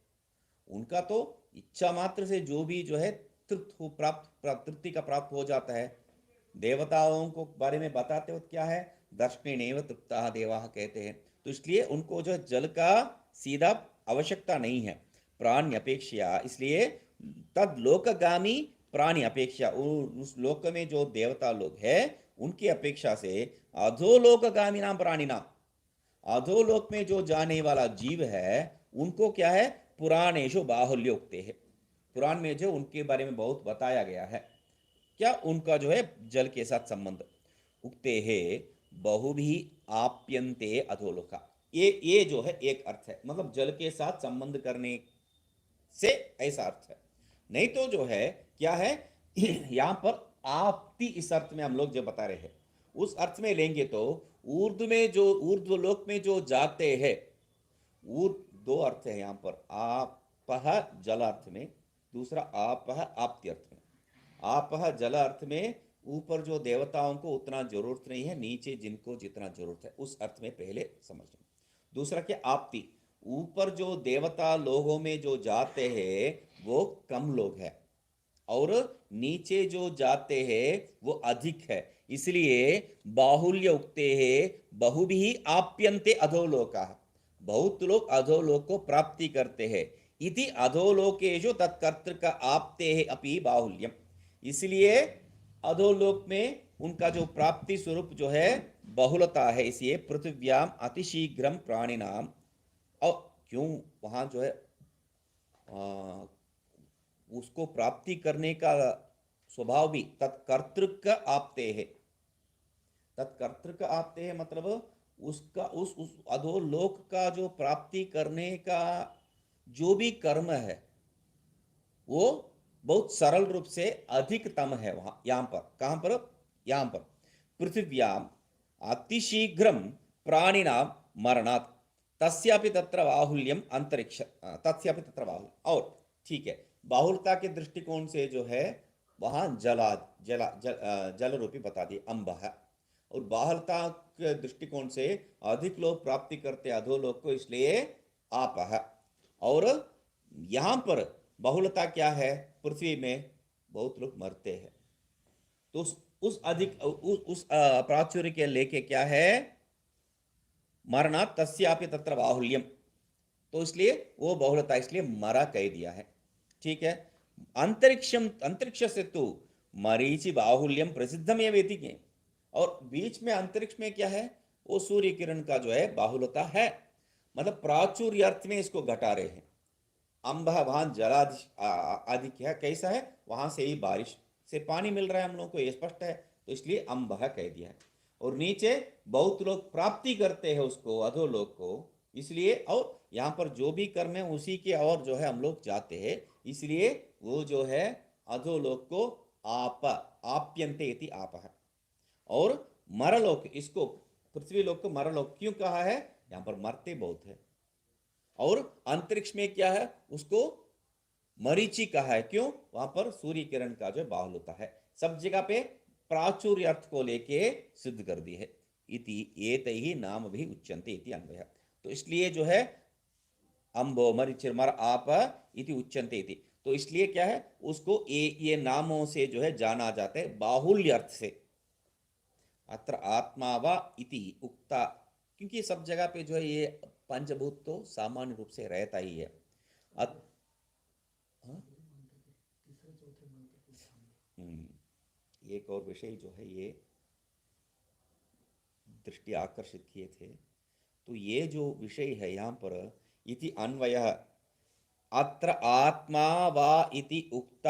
उनका तो इच्छा मात्र से जो भी जो है तृप्ति का प्राप्त हो जाता है। देवताओं को बारे में बताते वक्त क्या है? दर्शनेनैव तृप्ताः देवाः कहते हैं। तो इसलिए उनको जो जल का सीधा आवश्यकता नहीं है, प्राणी अपेक्षा, इसलिए तद लोकगामी प्राणी अपेक्षा, उस लोक में जो देवता लोग हैं उनकी अपेक्षा से अधोलोकगामी नाम प्राणी नाम, अधोलोक में जो जाने वाला जीव है उनको क्या है? पुराणेषु बाहुल्योक्ते है, पुराण में जो उनके बारे में बहुत बताया गया है। क्या? उनका जो है जल के साथ संबंध। उक्ते है बहुभी आप्यन्ते अधोलोका, ये जो है एक अर्थ है, मतलब जल के साथ संबंध करने से ऐसा अर्थ है। नहीं तो जो है क्या है? यहां पर आपती इस अर्थ में हम लोग जो बता रहे हैं उस अर्थ में लेंगे तो ऊर्ध्वलोक में जो जाते हैं, दो अर्थ है यहां पर, आपह जल अर्थ में, दूसरा आपह आप्ति अर्थ में। आपह जल अर्थ में ऊपर जो देवताओं को उतना जरूरत नहीं है, नीचे जिनको जितना जरूरत है, उस अर्थ में पहले समझ लें। दूसरा क्या? आपती, ऊपर जो देवता लोगों में जो जाते हैं वो कम लोग हैं और नीचे जो जाते हैं वो अधिक है, इसलिए बाहुल्य उक्ते हैं बहुभी आप्यन्ते अधोलोका, बहुत लोग अधोलोक को प्राप्ति करते हैं। इति अधोलोकेषु तत्कर्तृक आपते अपि बाहुल्यम, इसलिए अधोलोक में उनका जो प्राप्ति स्वरूप जो है बहुलता है, इसलिए पृथिव्याम अतिशीघ्रम प्राणिनाम, और क्यों वहां जो है उसको प्राप्ति करने का स्वभाव भी तत्कर्तृक आपते है। तत्कर्तृक आपते है मतलब उसका उस अधोलोक का जो प्राप्ति करने का जो भी कर्म है वो बहुत सरल रूप से अधिकतम है वहां, यहां पर। कहां पर? यहां पर पृथिव्याम अतिशीघ्रम प्राणिनाम मरणात् तस्यापि तत्र बाहुल्यम अंतरिक्ष, तस्यापि तत्र बाहुल्य। और ठीक है, बाहुलता के दृष्टिकोण से जो है वहां जल रूपी बता दिए अंब है, और बाहुलता के दृष्टिकोण से अधिक लोग प्राप्ति करते अधोलोक को, इसलिए आप है। और यहां पर बहुलता क्या है, पृथ्वी में बहुत लोग मरते हैं, तो उस अधिक उस प्राचुर्य के लेके क्या है, मरना तस्यापि तत्र बाहुल्यम, तो इसलिए वो बहुलता, इसलिए मरा कह दिया है। ठीक है, अंतरिक्ष से तो मरीचि बाहुल्यम प्रसिद्धम ये वेति के, और बीच में अंतरिक्ष में क्या है, वो सूर्य किरण का जो है बाहुलता है, मतलब प्राचुर्य अर्थ में इसको घटा रहे हैं। अंब वहां जलाधिक है, कैसा है, वहां से ही बारिश से पानी मिल रहा है हम लोग को, ये स्पष्ट है, तो इसलिए अंब कह दिया है। और नीचे बहुत लोग प्राप्ति करते हैं उसको, अधोलोक को, इसलिए, और यहाँ पर जो भी कर्म है उसी के और जो है हम लोग जाते हैं, इसलिए वो जो है अधोलोक को आप आप्यंते इति आप है। और मरलोक, इसको पृथ्वी लोक को मरलोक क्यों कहा है, यहाँ पर मरते बहुत है। और अंतरिक्ष में क्या है, उसको मरीचि कहा है, क्यों, वहां पर सूर्य किरण का जो बाहुल होता है। सब जगह पे प्राचुर्य अर्थ को लेके सिद्ध कर दी है। इति एतैहि नाम भी उच्यन्ते इति अन्वयः, तो इसलिए जो है अंबो मरीचिर्मर आप इति उच्यन्ते इति, तो इसलिए क्या है, उसको ये नामों से जो है जाना जाता है, बाहुल्य अर्थ से। अत्र आत्मा वा इति उक्ता, क्योंकि सब जगह पे जो है ये पंचभूत तो सामान्य रूप से रहता ही है। हाँ? एक और विषय जो है ये दृष्टि आकर्षित किए थे, तो ये जो विषय है यहाँ पर इति अन्वयः, अत्र आत्मा वा इति उक्त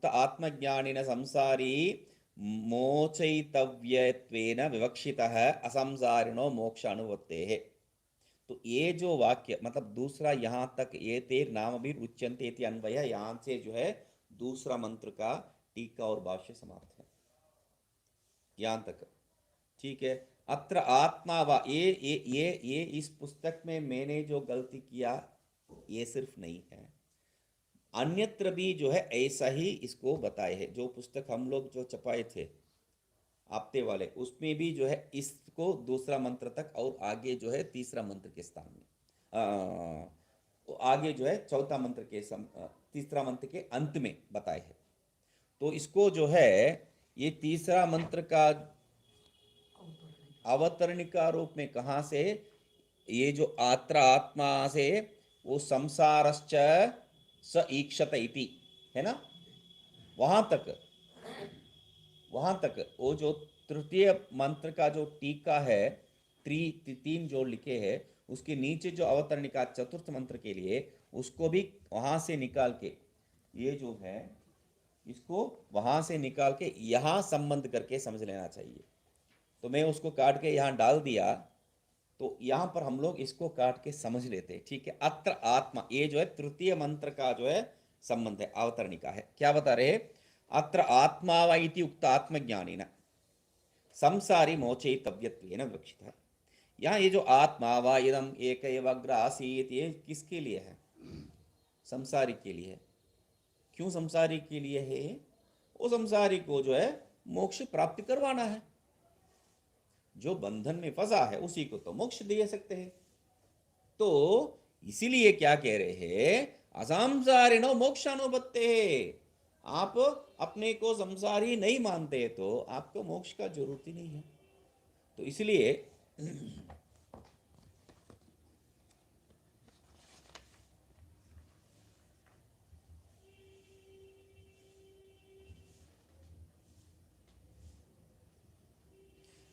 आत्मज्ञानिन संसारी मोचयितव्यत्वेन विवक्षितः असंसारिणो मोक्ष अनुवत्तेः, तो ये जो वाक्य मतलब दूसरा यहाँ तक ये तेर नाम भी उच्यन्ते इति अन्वय, यहाँ से जो है दूसरा मंत्र का टीका और भाष्य समाप्त है यहाँ तक। ठीक है, अत्र आत्मा वा, ये इस पुस्तक में मैंने जो गलती किया ये सिर्फ नहीं है, अन्यत्र भी जो है ऐसा ही इसको बताए है। जो पुस्तक हम लोग जो छपाए थे आपते वाले, उसमें भी जो है इसको दूसरा मंत्र तक और आगे जो है तीसरा मंत्र के स्थान में आगे जो है चौथा मंत्र के तीसरा मंत्र के अंत में बताए है। तो इसको जो है ये तीसरा मंत्र का अवतरणिका रूप में कहाँ से, ये जो आत्र आत्मा से वो संसारश्च स ईक्षत इति है ना, वहां तक वो जो तृतीय मंत्र का जो टीका है, तीन जो लिखे हैं, उसके नीचे जो अवतरणिका चतुर्थ मंत्र के लिए, उसको भी वहां से निकाल के, ये जो है इसको वहां से निकाल के यहां संबंध करके समझ लेना चाहिए। तो मैं उसको काट के यहाँ डाल दिया, तो यहाँ पर हम लोग इसको काट के समझ लेते हैं। ठीक है, अत्र आत्मा, ये जो है तृतीय मंत्र का जो है संबंध है, अवतरणिका है। क्या बता रहे, अत्र आत्मा वा इति उक्त आत्मज्ञानिना संसारी मोचयितव्यत्वेन विवक्षितः। यहाँ ये जो आत्मा वा इदम एक एव अग्र आसीत्, ये किसके लिए है, संसारी के लिए है। क्यों संसारी के लिए है, वो संसारी को जो है मोक्ष प्राप्ति करवाना है, जो बंधन में फंसा है उसी को तो मोक्ष दे सकते हैं। तो इसीलिए क्या कह रहे हैं, असंसारिणो मोक्षानुपत्ते, आप अपने को संसारी नहीं मानते तो आपको मोक्ष का जरूरत ही नहीं है। तो इसलिए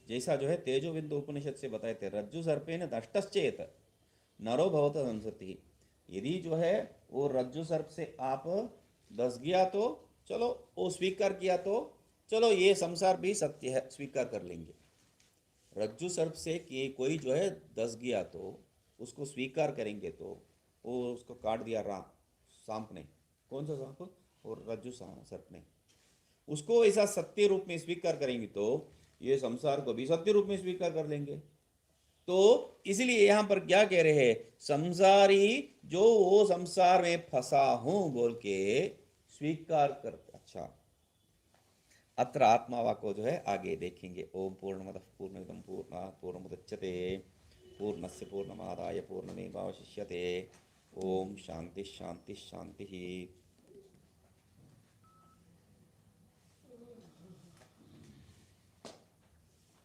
जैसा जो है तेजो बिंदु उपनिषद से बताए थे, रज्जु सर्पेन दष्टश्चेत नरो भवत संसति, यदि जो है वो रज्जु सर्प से आप दस गया तो चलो, वो स्वीकार किया तो चलो, ये संसार भी सत्य है, स्वीकार कर लेंगे। रज्जु सर्प से कि कोई जो है दस गया तो उसको स्वीकार करेंगे, तो वो उसको काट दिया सांप ने, कौन सा सांप, और रज्जु सर्प ने, उसको ऐसा सत्य रूप में स्वीकार करेंगे तो ये संसार को भी सत्य रूप में स्वीकार कर लेंगे। तो इसलिए यहां पर क्या कह रहे हैं, संसारी जो वो संसार में फंसा हूं बोल के स्वीकार कर। अच्छा, अत्र आत्मावा को जो है आगे देखेंगे। ओम पूर्णमदः पूर्णमिदं पूर्णात् पूर्णमुदच्यते पूर्णस्य पूर्णमादाय पूर्णमेवावशिष्यते। ओम शांति शांति शांति।